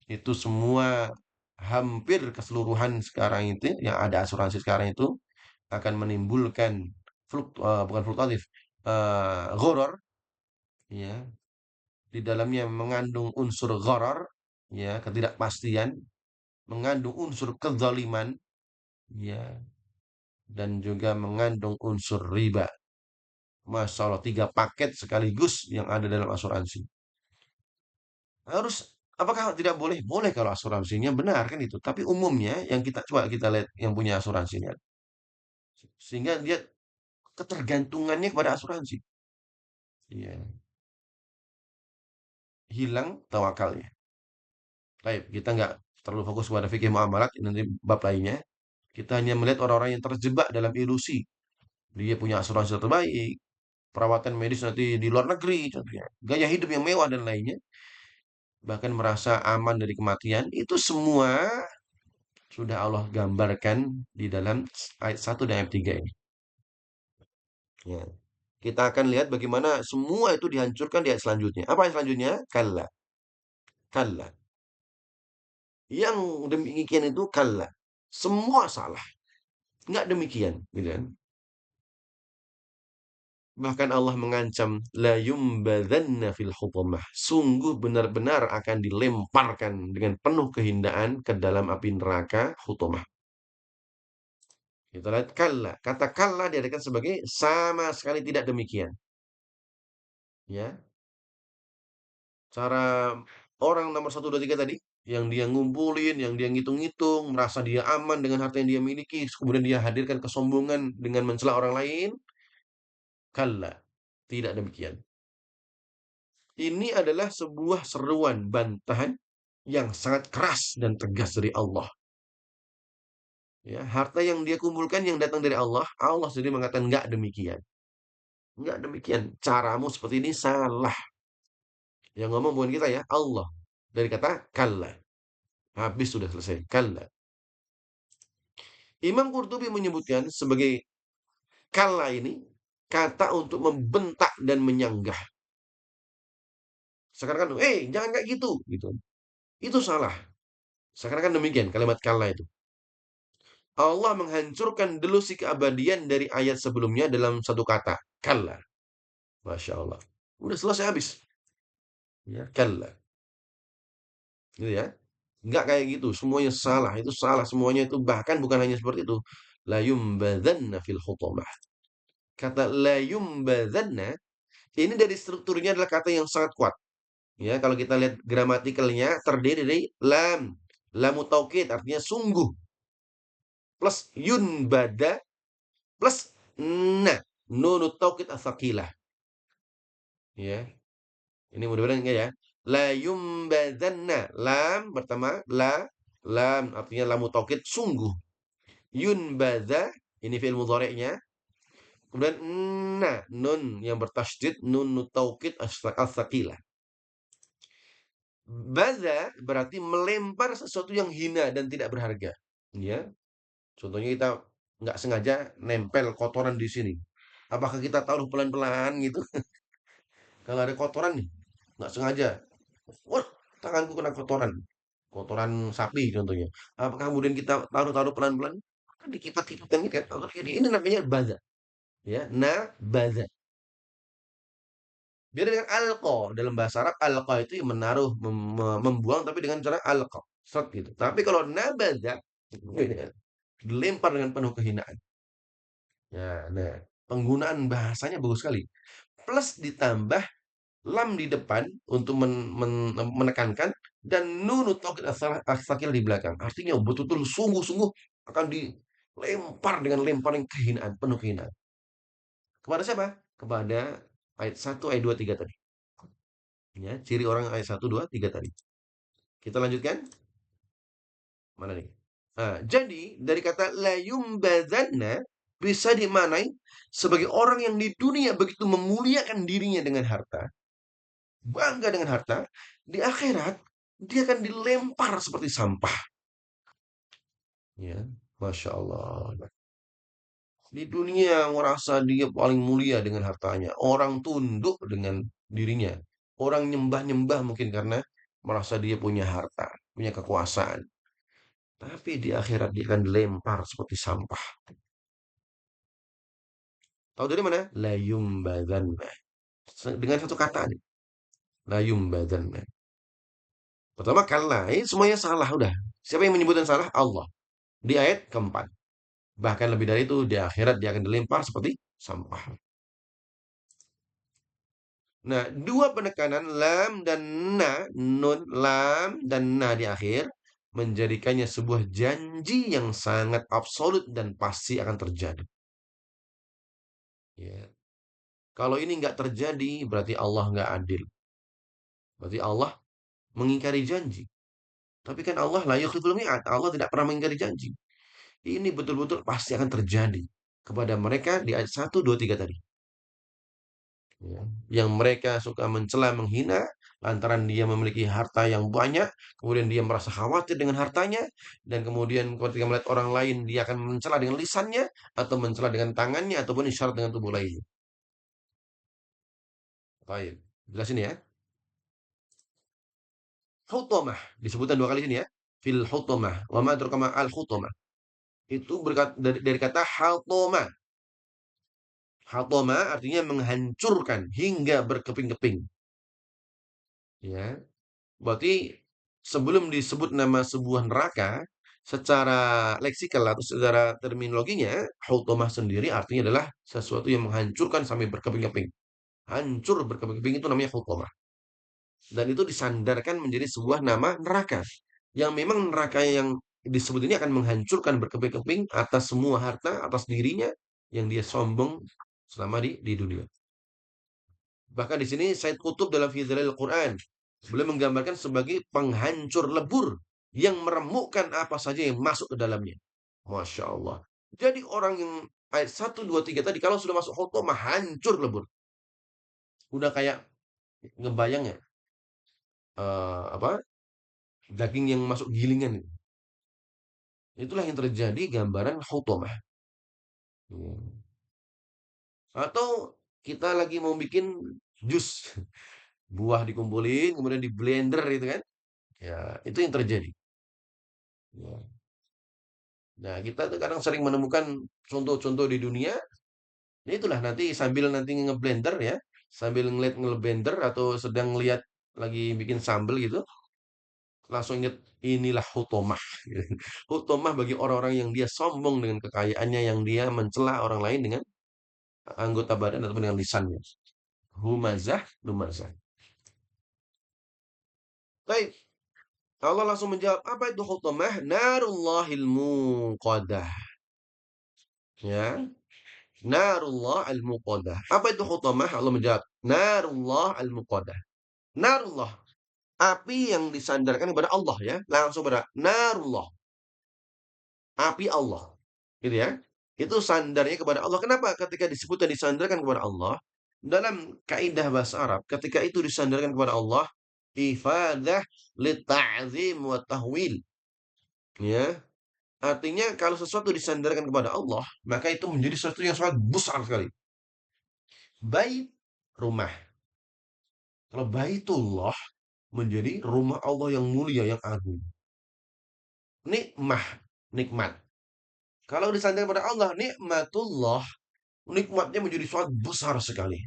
itu semua hampir keseluruhan sekarang itu, yang ada asuransi sekarang itu, akan menimbulkan bukan fluktuatif, gharar, ya, di dalamnya mengandung unsur gharar, ya, ketidakpastian, mengandung unsur kezaliman, ya, dan juga mengandung unsur riba. Masya Allah, tiga paket sekaligus yang ada dalam asuransi. Harus, apakah tidak boleh? Boleh kalau asuransinya benar kan itu. Tapi umumnya yang kita coba kita lihat yang punya asuransinya, sehingga dia ketergantungannya kepada asuransi. Iya, hilang tawakalnya. Baik, kita nggak terlalu fokus pada fikih muamalat, ini nanti bab lainnya. Kita hanya melihat orang-orang yang terjebak dalam ilusi. Dia punya asuransi terbaik, perawatan medis nanti di luar negeri, contohnya. Gaya hidup yang mewah dan lainnya. Bahkan merasa aman dari kematian. Itu semua sudah Allah gambarkan di dalam ayat 1 dan ayat 3 ini. Ya. Kita akan lihat bagaimana semua itu dihancurkan di ayat selanjutnya. Apa ayat selanjutnya? Kalla. Kalla. Yang demikian itu kalla. Semua salah. Enggak demikian. Gitu kan? Bahkan Allah mengancam la yumbadzanna fil hutamah. Sungguh benar-benar akan dilemparkan dengan penuh kehinaan ke dalam api neraka hutamah. Kita lihat kalla. Kata kalla diartikan sebagai sama sekali tidak demikian. Ya, cara orang nomor satu, dua, tiga tadi, yang dia ngumpulin, yang dia ngitung-ngitung, merasa dia aman dengan harta yang dia miliki, kemudian dia hadirkan kesombongan dengan mencela orang lain, kalla, tidak demikian. Ini adalah sebuah seruan bantahan yang sangat keras dan tegas dari Allah. Ya, harta yang dia kumpulkan yang datang dari Allah, Allah sendiri mengatakan enggak demikian. Enggak demikian. Caramu seperti ini salah. Yang ngomong bukan kita ya, Allah. Dari kata kalla. Habis sudah selesai. Kalla. Imam Qurtubi menyebutkan sebagai kalla ini kata untuk membentak dan menyanggah. Sekarang kan, jangan kayak gitu, gitu. Itu salah. Sekarang kan demikian kalimat kalla itu. Allah menghancurkan delusi keabadian dari ayat sebelumnya dalam satu kata. Kalla. Masya Allah. Udah selesai habis. Ya, kalla. Gitu ya. Enggak kayak gitu. Semuanya salah. Itu salah. Semuanya itu bahkan bukan hanya seperti itu. La yumbadzanna fil hutamah. Kata la yumbadzanna ini dari strukturnya adalah kata yang sangat kuat. Ya, kalau kita lihat gramatikalnya terdiri dari lam. Lamu taukid artinya sungguh. Plus yun bada plus na. Nunut taukid asakilah. Ya, ini mudah-mudahan enggak ya. La yumbadzanna. Lam pertama la. Lam artinya lamu taukid sungguh. Yunbadza ini fi'il mudhari'nya. Kemudian na nun yang bertasydid nun taukid as-saqilah. Baza berarti melempar sesuatu yang hina dan tidak berharga. Ya, contohnya kita nggak sengaja nempel kotoran di sini. Apakah kita taruh pelan-pelan gitu? Kalau ada kotoran nih, nggak sengaja, wah, tanganku kena kotoran, kotoran sapi contohnya. Apakah kemudian kita taruh-taruh pelan-pelan? Kan dikipat-kipatkan gitu kan? Ini namanya baza. Ya, na baza. Beda dengan alqa. Dalam bahasa Arab, alqa itu yang menaruh, membuang, tapi dengan cara alqa. Seret gitu. Tapi kalau nabaza, dilempar dengan penuh kehinaan. Ya, nah, penggunaan bahasanya bagus sekali. Plus ditambah lam di depan untuk menekankan dan nun taukid as-sakil di belakang. Artinya betul-betul sungguh-sungguh akan dilempar dengan lemparan kehinaan, penuh kehinaan. Kepada siapa? Kepada ayat satu ayat 2 3 tadi. Ya, ciri orang ayat satu 2 3 tadi. Kita lanjutkan. Mana nih? Nah, jadi dari kata la yumbadzanna bisa dimaknai sebagai orang yang di dunia begitu memuliakan dirinya dengan harta, bangga dengan harta, di akhirat dia akan dilempar seperti sampah. Ya, masya Allah. Di dunia merasa dia paling mulia dengan hartanya, orang tunduk dengan dirinya, orang nyembah-nyembah mungkin karena merasa dia punya harta, punya kekuasaan. Tapi di akhirat dia akan dilempar seperti sampah. Tahu dari mana? La yumbadzanna. Dengan satu kata nih. La yumbadzanna. Pertama kalla. Ini semuanya salah udah. Siapa yang menyebutkan salah? Allah. Di ayat keempat. Bahkan lebih dari itu, di akhirat dia akan dilempar seperti sampah. Nah, dua penekanan lam dan na, nun lam dan na di akhir menjadikannya sebuah janji yang sangat absolut dan pasti akan terjadi. Ya. Kalau ini nggak terjadi, berarti Allah nggak adil. Berarti Allah mengingkari janji. Tapi kan Allah la yukhliful mi'ad. Allah tidak pernah mengingkari janji. Ini betul-betul pasti akan terjadi kepada mereka di ayat satu 2 3 tadi. Ya. Yang mereka suka mencela, menghina lantaran dia memiliki harta yang banyak, kemudian dia merasa khawatir dengan hartanya dan kemudian ketika melihat orang lain dia akan mencela dengan lisannya atau mencela dengan tangannya ataupun isyarat dengan tubuh lainnya. Baik, jelasin ya. Hutomah disebutkan dua kali sini ya. Fil hutomah. Wa ma adraka al hutomah. Itu dari kata haltoma. Hatoma artinya menghancurkan hingga berkeping-keping. Ya, berarti sebelum disebut nama sebuah neraka, secara leksikal atau secara terminologinya, Hautomah sendiri artinya adalah sesuatu yang menghancurkan sampai berkeping-keping. Hancur berkeping-keping itu namanya Hautomah. Dan itu disandarkan menjadi sebuah nama neraka. Yang memang neraka yang disebut ini akan menghancurkan berkeping-keping atas semua harta, atas dirinya yang dia sombong selama di dunia. Bahkan di sini Said Qutb dalam Fi Dhilalil Quran beliau menggambarkan sebagai penghancur lebur yang meremukkan apa saja yang masuk ke dalamnya. Masya Allah. Jadi orang yang ayat 1, 2, 3 tadi kalau sudah masuk khotomah hancur lebur. Udah kayak ngebayang ya, apa, daging yang masuk gilingan. Itulah yang terjadi gambaran khotomah. Hmm. Atau kita lagi mau bikin jus, buah dikumpulin kemudian di blender itu kan. Ya, itu yang terjadi. Ya. Nah, kita tuh kadang sering menemukan contoh-contoh di dunia. Ya itulah nanti sambil nanti ngeblender ya, sambil ngeliat ngeblender atau sedang lihat lagi bikin sambel gitu, langsung inget inilah hutomah. Hutomah bagi orang-orang yang dia sombong dengan kekayaannya, yang dia mencela orang lain dengan anggota badan ataupun dengan lisannya. Humazah, lumazah. Baik, Allah langsung menjawab, apa itu hutomah? Narullahil muqadah. Ya, Narullah al-muqadah. Apa itu hutamah? Allah menjawab, Narullah al-muqadah. Narullah, api yang disandarkan kepada Allah ya. Langsung pada Narullah, api Allah. Gitu ya. Itu sandarnya kepada Allah. Kenapa? Ketika disebutkan disandarkan kepada Allah, dalam kaidah bahasa Arab, ketika itu disandarkan kepada Allah, ifadah li ta'zim wa tahwil. Ya, artinya kalau sesuatu disandarkan kepada Allah, maka itu menjadi sesuatu yang sangat besar sekali. Bait, rumah. Kalau Baitullah menjadi rumah Allah yang mulia, yang agung. Nikmah, nikmat. Kalau disandarkan pada Allah, nikmatullah, nikmatnya menjadi sangat besar sekali.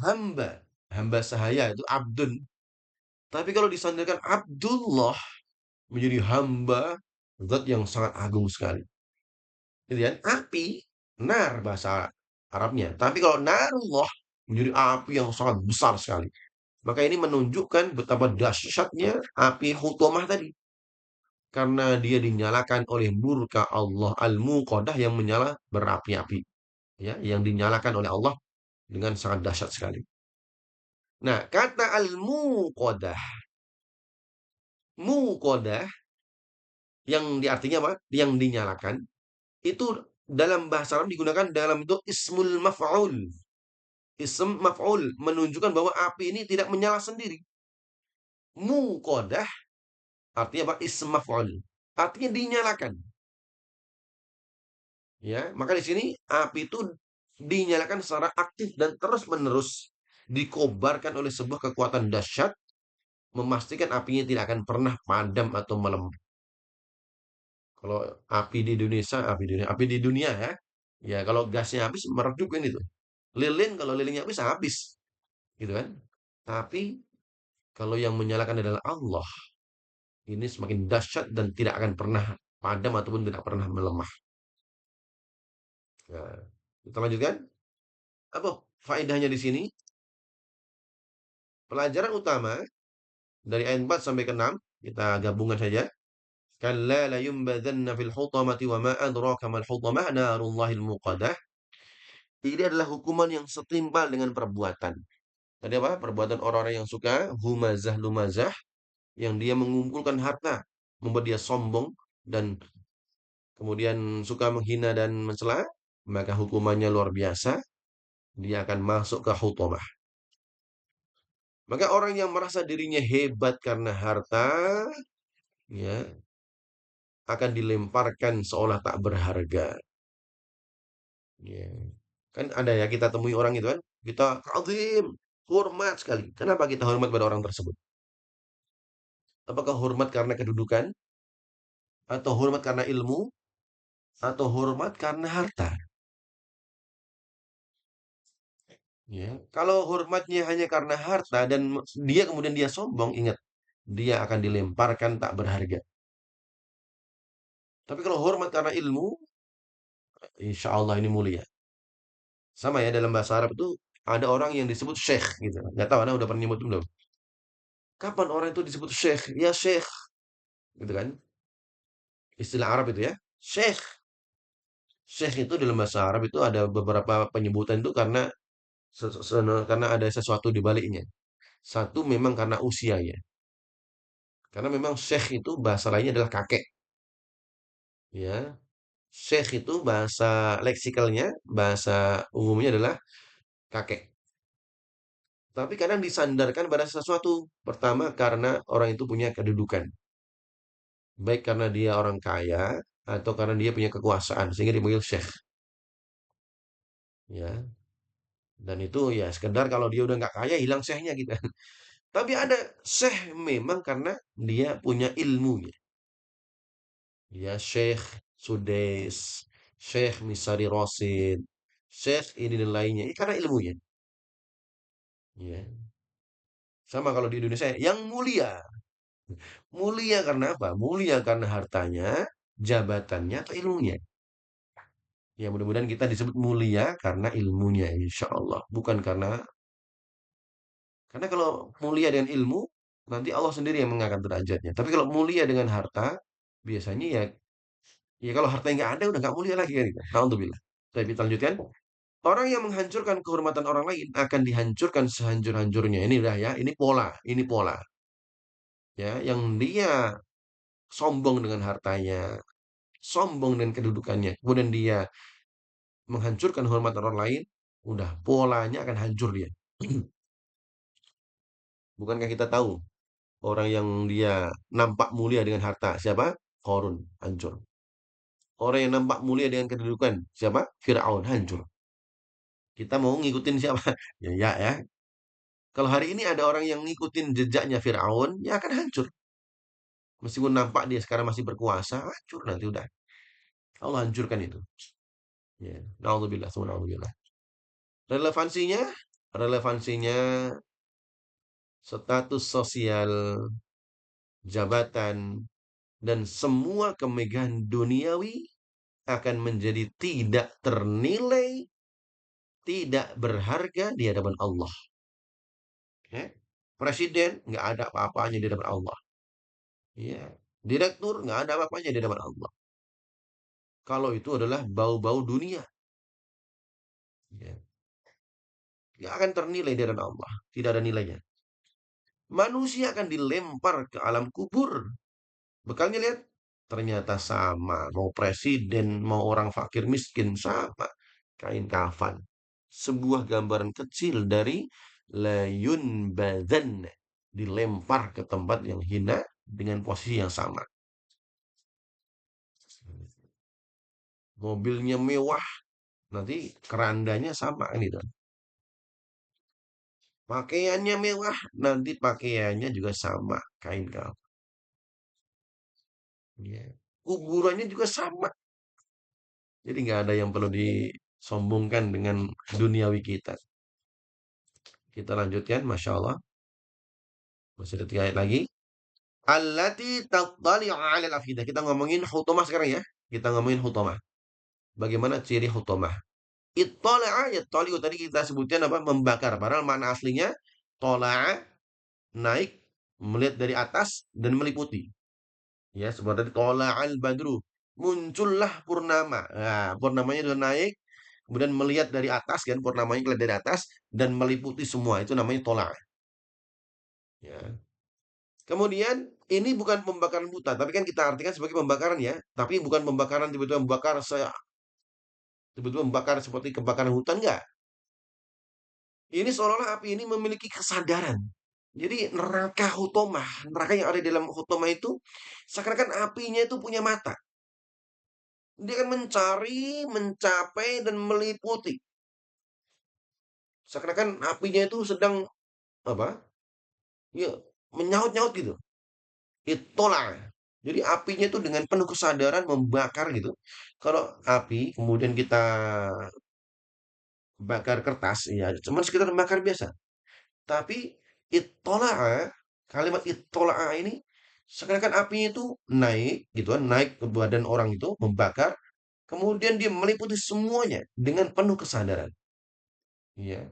Hamba, hamba sahaya itu abdun. Tapi kalau disandarkan Abdullah, menjadi hamba, zat yang sangat agung sekali. Gitu kan? Api, nar bahasa Arabnya. Tapi kalau narullah, menjadi api yang sangat besar sekali. Maka ini menunjukkan betapa dahsyatnya api hutomah tadi. Karena dia dinyalakan oleh murka Allah al-muqadah yang menyala berapi-api. Ya, yang dinyalakan oleh Allah dengan sangat dahsyat sekali. Nah, kata al-muqadah, muqadah yang diartinya apa? Yang dinyalakan itu dalam bahasa Arab digunakan dalam bentuk ismul maf'ul. Ism maf'ul menunjukkan bahwa api ini tidak menyala sendiri. Muqadah artinya apa? Ism maf'ul. Artinya dinyalakan. Ya, maka di sini api itu dinyalakan secara aktif dan terus-menerus dikobarkan oleh sebuah kekuatan dahsyat memastikan apinya tidak akan pernah padam atau melemah. Kalau api di Indonesia, api di dunia ya. Ya, kalau gasnya habis meredup kan itu. Lilin kalau lilinnya habis gitu kan. Tapi kalau yang menyalakan adalah Allah, ini semakin dahsyat dan tidak akan pernah padam ataupun tidak pernah melemah. Nah, kita lanjutkan. Apa faedahnya di sini? Pelajaran utama dari ayat 4 sampai ke 6 kita gabungkan saja. Kalla la yumbadzanna fil hutamati wa ma adraka mal hutamah narullahil muqadah. Ini adalah hukuman yang setimpal dengan perbuatan. Tadi apa? Perbuatan orang-orang yang suka humazah lumazah, yang dia mengumpulkan harta, membuat dia sombong dan kemudian suka menghina dan mencela, maka hukumannya luar biasa. Dia akan masuk ke hutamah. Maka orang yang merasa dirinya hebat karena harta, ya, akan dilemparkan seolah tak berharga. Ya. Kan ada ya kita temui orang itu kan, kita azim, hormat sekali. Kenapa kita hormat pada orang tersebut? Apakah hormat karena kedudukan, atau hormat karena ilmu, atau hormat karena harta? Ya, kalau hormatnya hanya karena harta dan dia kemudian dia sombong, ingat, dia akan dilemparkan tak berharga. Tapi kalau hormat karena ilmu, insya Allah ini mulia. Sama ya dalam bahasa Arab itu ada orang yang disebut syekh gitu. Nggak tahu, Anda udah pernah nyebut belum? Kapan orang itu disebut syekh? Ya syekh, gitu kan? Istilah Arab itu ya, syekh. Syekh itu dalam bahasa Arab itu ada beberapa penyebutan itu karena karena ada sesuatu di baliknya. Satu memang karena usianya. Karena memang syekh itu bahasa lainnya adalah kakek, ya. Syekh itu bahasa leksikalnya, bahasa umumnya adalah kakek. Tapi kadang disandarkan pada sesuatu. Pertama karena orang itu punya kedudukan. Baik karena dia orang kaya atau karena dia punya kekuasaan sehingga dipanggil syekh, ya. Dan itu ya sekedar kalau dia udah nggak kaya hilang syekhnya gitu. Tapi ada syekh memang karena dia punya ilmunya. Ya Syekh Sudais, Syekh Misari Rosid, Syekh ini dan lainnya. Ini karena ilmunya. Ya. Sama kalau di Indonesia yang mulia. Mulia karena apa? Mulia karena hartanya, jabatannya, atau ilmunya. Ya mudah-mudahan kita disebut mulia karena ilmunya insya Allah. Bukan karena kalau mulia dengan ilmu, nanti Allah sendiri yang mengangkat derajatnya. Tapi kalau mulia dengan harta, biasanya ya kalau harta nggak ada udah nggak mulia lagi kan. Gitu. Alhamdulillah. Tapi kita lanjutkan. Orang yang menghancurkan kehormatan orang lain akan dihancurkan sehancur-hancurnya. Ini udah ya, ini pola, ini pola. Ya, yang dia sombong dengan hartanya, sombong dengan kedudukannya, kemudian dia menghancurkan kehormatan orang lain, udah polanya akan hancur dia. Bukankah kita tahu orang yang dia nampak mulia dengan harta, siapa? Korun, hancur. Orang yang nampak mulia dengan kedudukan, siapa? Fir'aun, hancur. Kita mau ngikutin siapa? Ya, ya, ya. Kalau hari ini ada orang yang ngikutin jejaknya Fir'aun, ya akan hancur. Meskipun nampak dia sekarang masih berkuasa, hancur nanti udah. Allah hancurkan itu. Ya, naudzubillah, summa naudzubillah. Relevansinya, relevansinya status sosial, jabatan, dan semua kemegahan duniawi akan menjadi tidak ternilai, tidak berharga di hadapan Allah. Ya. Presiden nggak ada apa-apanya di hadapan Allah. Ya. Direktur nggak ada apa-apanya di hadapan Allah. Kalau itu adalah bau-bau dunia, ya. Nggak akan ternilai di hadapan Allah. Tidak ada nilainya. Manusia akan dilempar ke alam kubur. Bekalnya lihat, ternyata sama. Mau presiden, mau orang fakir miskin, sama. Kain kafan. Sebuah gambaran kecil dari layun badan. Dilempar ke tempat yang hina dengan posisi yang sama. Mobilnya mewah, nanti kerandanya sama kan itu. Pakaiannya mewah, nanti pakaiannya juga sama. Kain kafan. Ya. Kuburannya juga sama. Jadi nggak ada yang perlu disombongkan dengan duniawi kita. Kita lanjutkan, Masya Allah. Masih ada 3 ayat lagi. Allati tattali'u 'alal afidah. Kita ngomongin hutomah sekarang ya. Kita ngomongin hutomah. Bagaimana ciri hutomah? Ittala'a yattali'u tadi kita sebutkan apa? Membakar. Padahal makna aslinya tola'a naik, melihat dari atas dan meliputi. Ya, seperti tadi tola'al badru. Muncullah purnama. Nah, purnamanya sudah naik, kemudian melihat dari atas kan, purnamanya melihat dari atas dan meliputi semua. Itu namanya tolak. Ya. Kemudian ini bukan pembakaran buta, tapi kan kita artikan sebagai pembakaran ya. Tapi bukan pembakaran tiba-tiba membakar tiba-tiba membakar seperti kebakaran hutan enggak. Ini seolah-olah api ini memiliki kesadaran. Jadi neraka hutomah, neraka yang ada di dalam hutomah itu seakan-akan apinya itu punya mata. Dia akan mencari, mencapai dan meliputi. Seakan-akan apinya itu sedang apa? Ya, menyaut-nyaut gitu. Itulah. Jadi apinya itu dengan penuh kesadaran membakar gitu. Kalau api kemudian kita bakar kertas, ya, cuman sekedar bakar biasa. Tapi ittola'a, kalimat ittola'a ini seakan-akan apinya itu naik gitu kan, naik ke badan orang itu, membakar, kemudian dia meliputi semuanya dengan penuh kesadaran. Ya,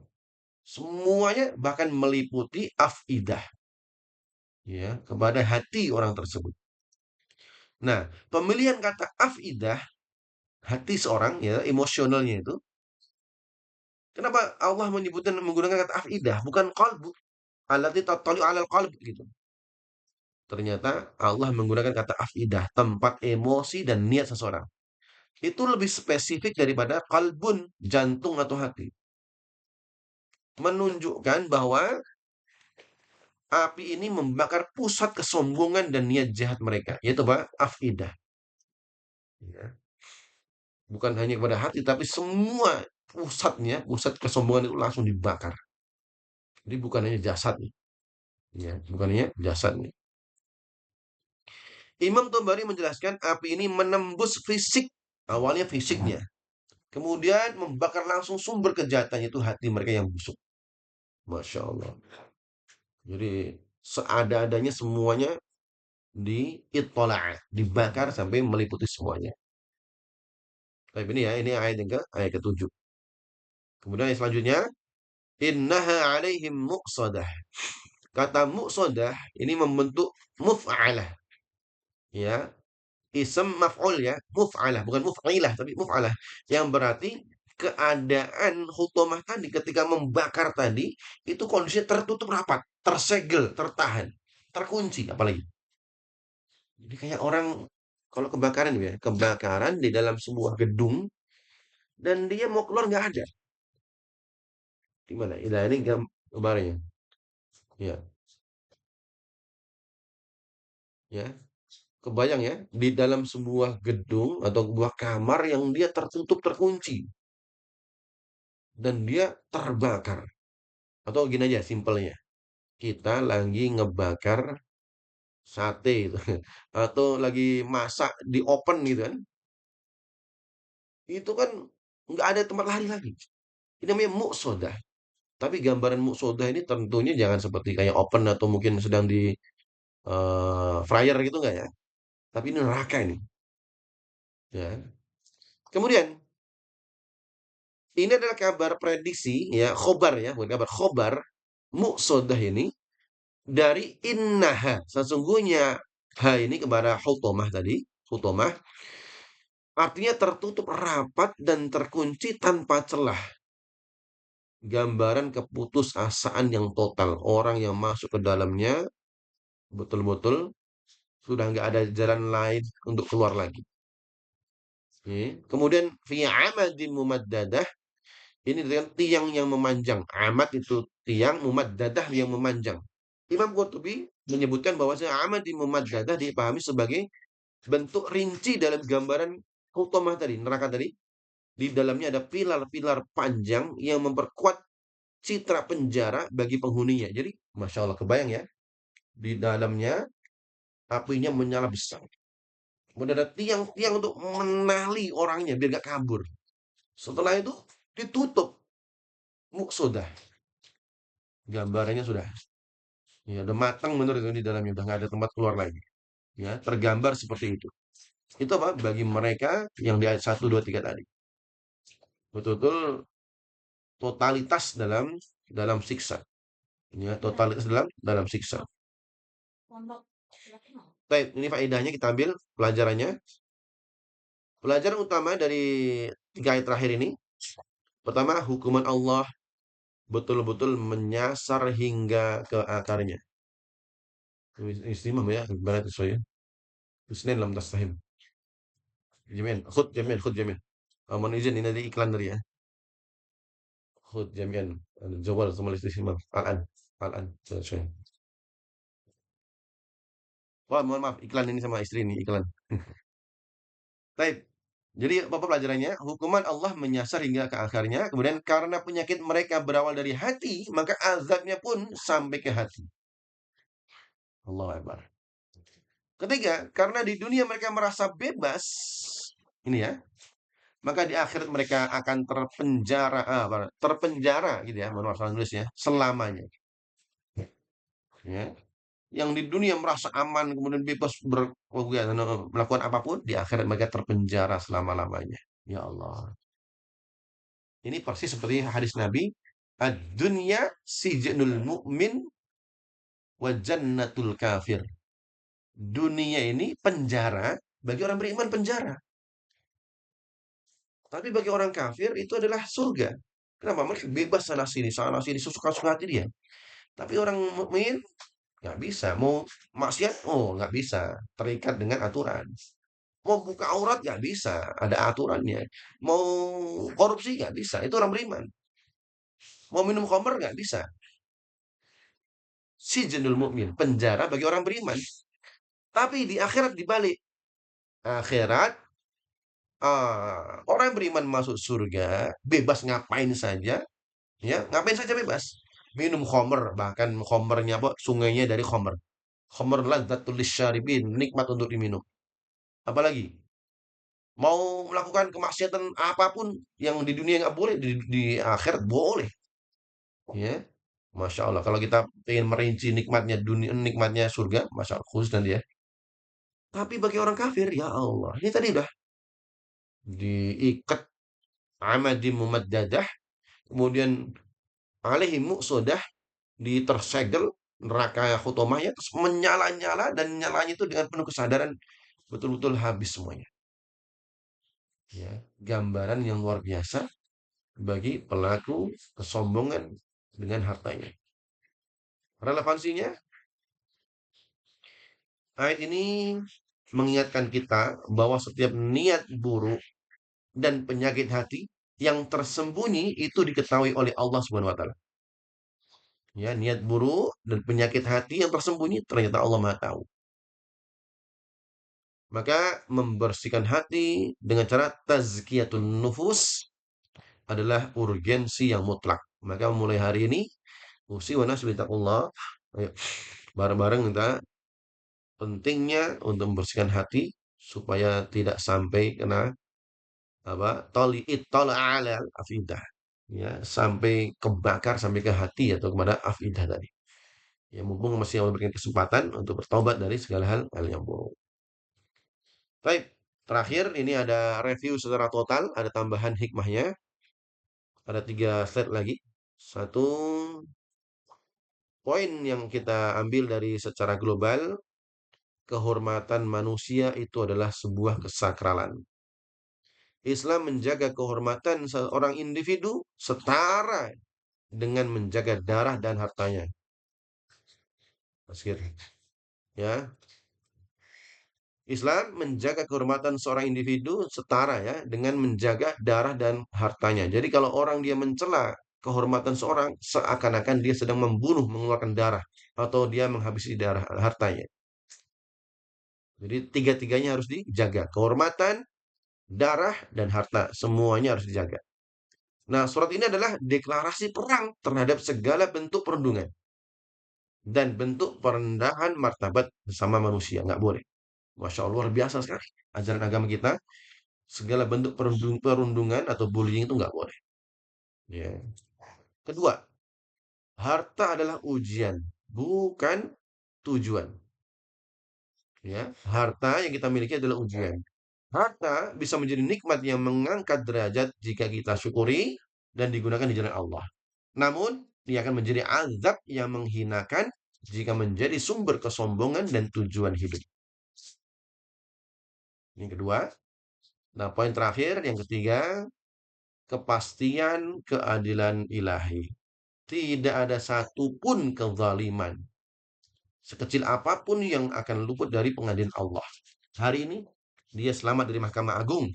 semuanya bahkan meliputi afidah, ya, kepada hati orang tersebut. Nah, pemilihan kata afidah, hati seorang, ya, emosionalnya itu, kenapa Allah menyebutkan menggunakan kata afidah, bukan qalbu, allati tattali'u 'alal qalb gitu. Ternyata Allah menggunakan kata afidah, tempat emosi dan niat seseorang. Itu lebih spesifik daripada kalbun, jantung atau hati. Menunjukkan bahwa api ini membakar pusat kesombongan dan niat jahat mereka, yaitu apa? Afidah. Ya. Bukan hanya kepada hati, tapi semua pusatnya, pusat kesombongan itu langsung dibakar. Jadi bukan hanya jasadnya, ya, bukan hanya jasadnya. Imam Tabari menjelaskan api ini menembus fisik, awalnya fisiknya, kemudian membakar langsung sumber kejahatan itu hati mereka yang busuk. Masya Allah. Jadi seada-adanya semuanya dibakar sampai meliputi semuanya. Tapi ini ya, ini ayat yang ayat ke-7. Kemudian ayat selanjutnya, innaha alaihim muqsadah. Kata muqsadah ini membentuk muf'alah, ya. Ism maf'ul, ya, muf'alah, bukan muf'ilah tapi muf'alah, yang berarti keadaan hutomah tadi ketika membakar tadi itu kondisinya tertutup rapat, tersegel, tertahan, terkunci apalagi. Jadi kayak orang kalau kebakaran, ya, kebakaran di dalam sebuah gedung dan dia mau keluar nggak ada. Gimana? Nah, ini gambarnya. Ya, ya. Kebayang ya, di dalam sebuah gedung atau sebuah kamar yang dia tertutup, terkunci, dan dia terbakar. Atau gini aja simpelnya, kita lagi ngebakar sate itu, atau lagi masak di open gitu kan, itu kan nggak ada tempat lari lagi. Ini namanya muqsodah. Tapi gambaran muqsodah ini tentunya jangan seperti kayak open atau mungkin sedang di fryer gitu nggak ya. Tapi ini neraka ini. Ya. Kemudian ini adalah kabar prediksi, ya, khobar, ya, bukan kabar, khobar muqsodah ini dari innaha. Sesungguhnya ha ini kepada hutomah tadi, hutomah artinya tertutup rapat dan terkunci tanpa celah. Gambaran keputusasaan yang total. Orang yang masuk ke dalamnya betul-betul sudah nggak ada jalan lain untuk keluar lagi. Oke. Kemudian fi amadin mumaddadah, ini dengan tiang yang memanjang. Amad itu tiang, mumaddadah yang memanjang. Imam Qurtubi menyebutkan bahwa amadin mumaddadah dipahami sebagai bentuk rinci dalam gambaran hutomah tadi, neraka tadi. Di dalamnya ada pilar-pilar panjang yang memperkuat citra penjara bagi penghuninya. Jadi, Masya Allah, kebayang ya, di dalamnya apinya menyala besar. Kemudian ada tiang-tiang untuk menali orangnya biar gak kabur. Setelah itu ditutup muksodah. Gambarannya sudah, ya, udah matang bener itu di dalamnya, udah nggak ada tempat keluar lagi. Ya, tergambar seperti itu. Itu apa? Bagi mereka yang di ayat 1, 2, 3 tadi. Betul-betul totalitas dalam siksa. Ya, totalitas dalam siksa. Baik, ini faedahnya kita ambil pelajarannya. Pelajaran utama dari 3 ayat terakhir ini. Pertama, hukuman Allah betul-betul menyasar hingga ke akarnya. Istimam, ya, ibarat saya. Isnin lam tastahim. Jamin, khud jamin, khud jamin. Mohon izin ini dari iklan dari ya. Khud jamin. Jawal sama istimam. Al-an. Al-an. Saya. Wah, mohon maaf, iklan ini sama istri ini iklan. Baik. Jadi apa pelajarannya? Hukuman Allah menyasar hingga ke akarnya. Kemudian karena penyakit mereka berawal dari hati, maka azabnya pun sampai ke hati. Allahu Akbar. Ketiga, karena di dunia mereka merasa bebas. Ini ya. maka di akhirat mereka akan terpenjara, terpenjara gitu ya, mohon maaf salah nulis ya, selamanya. Ya. Yang di dunia merasa aman, kemudian bebas melakukan apapun, di akhirat mereka terpenjara selama-lamanya. Ya Allah. Ini persis seperti hadis Nabi, ad-dunya sijnul mu'min wa jannatul kafir. Dunia ini penjara, bagi orang beriman penjara. Tapi bagi orang kafir itu adalah surga. Kenapa? Mereka bebas sana sini, sesuka-suka hati dia. Tapi orang mukmin nggak bisa. Mau maksiat, oh nggak bisa. Terikat dengan aturan. Mau buka aurat nggak bisa. Ada aturannya. Mau korupsi nggak bisa. Itu orang beriman. Mau minum khamr nggak bisa. Si jenul mukmin, penjara bagi orang beriman. Tapi di akhirat dibalik. Akhirat, orang beriman masuk surga, bebas ngapain saja, ya ngapain saja bebas. Minum khamr, bahkan khamrnya apa? Sungainya dari khamr. Khamr ladzatul lisyaribin, nikmat untuk diminum. Apalagi mau melakukan kemaksiatan apapun yang di dunia nggak boleh, di akhirat boleh. Ya, masya Allah. Kalau kita ingin merinci nikmatnya dunia, nikmatnya surga, masya Allah khusus nanti ya. Tapi bagi orang kafir, ya Allah, ini tadi udah diikat amadim mumaddadah, kemudian alaihi muqsadah, ditersegel neraka hutomahnya, terus menyala-nyala, dan nyalanya itu dengan penuh kesadaran, betul-betul habis semuanya. Ya, gambaran yang luar biasa bagi pelaku kesombongan dengan hartanya. Relevansinya, ayat ini mengingatkan kita bahwa setiap niat buruk dan penyakit hati yang tersembunyi itu diketahui oleh Allah Subhanahu wa taala. Ya, niat buruk dan penyakit hati yang tersembunyi ternyata Allah Maha tahu. Maka membersihkan hati dengan cara tazkiyatun nufus adalah urgensi yang mutlak. Maka mulai hari ini, usi wa nas bitaqullah. Ayo, bareng-bareng kita pentingnya untuk membersihkan hati supaya tidak sampai kena apa? Tala alal afidah. Ya, sampai kebakar sampai ke hati atau kepada afidah tadi. Ya, mumpung masih memberikan kesempatan untuk bertobat dari segala hal yang buruk. Baik, terakhir ini ada review secara total, ada tambahan hikmahnya, ada 3 slide lagi. Satu poin yang kita ambil dari secara global, kehormatan manusia itu adalah sebuah kesakralan. Islam menjaga kehormatan seorang individu setara dengan menjaga darah dan hartanya. Maskir. Ya, Islam menjaga kehormatan seorang individu setara ya dengan menjaga darah dan hartanya. Jadi kalau orang dia mencela kehormatan seorang, seakan-akan dia sedang membunuh, mengeluarkan darah, atau dia menghabisi darah hartanya. Jadi tiga-tiganya harus dijaga. Kehormatan, darah, dan harta. Semuanya harus dijaga. Nah, surat ini adalah deklarasi perang terhadap segala bentuk perundungan dan bentuk perendahan martabat bersama manusia. Nggak boleh. Masya Allah, luar biasa sekali. Ajaran agama kita, segala bentuk perundungan atau bullying itu nggak boleh. Ya. Kedua, harta adalah ujian, bukan tujuan. Ya, harta yang kita miliki adalah ujian. Harta bisa menjadi nikmat yang mengangkat derajat jika kita syukuri dan digunakan di jalan Allah. Namun, dia akan menjadi azab yang menghinakan jika menjadi sumber kesombongan dan tujuan hidup. Yang kedua, nah poin terakhir, yang ketiga, kepastian keadilan ilahi. Tidak ada satupun kezaliman, sekecil apapun yang akan luput dari pengadilan Allah. Hari ini, dia selamat dari Mahkamah Agung,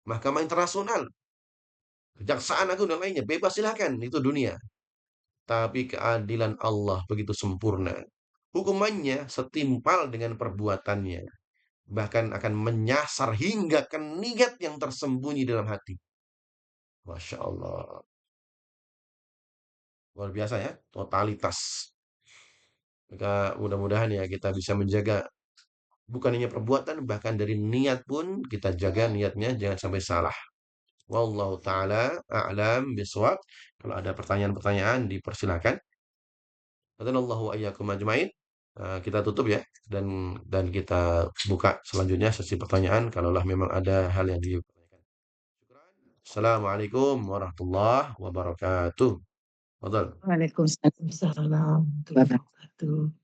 Mahkamah Internasional, Kejaksaan Agung dan lainnya. Bebas silakan, itu dunia. Tapi keadilan Allah begitu sempurna. Hukumannya setimpal dengan perbuatannya. Bahkan akan menyasar hingga ke niat yang tersembunyi dalam hati. Masya Allah. Luar biasa ya, totalitas. Maka mudah-mudahan ya kita bisa menjaga bukan hanya perbuatan, bahkan dari niat pun kita jaga niatnya jangan sampai salah. Wallahu taala a'lam bisawab. Kalau ada pertanyaan-pertanyaan dipersilakan. Hadanallahu wa iyyakum ajmain. Kita tutup ya dan kita buka selanjutnya sesi pertanyaan kalaulah memang ada hal yang dipertanyakan. Syukran. Assalamualaikum warahmatullahi wabarakatuh. Fadal. Waalaikumsalam warahmatullahi wabarakatuh.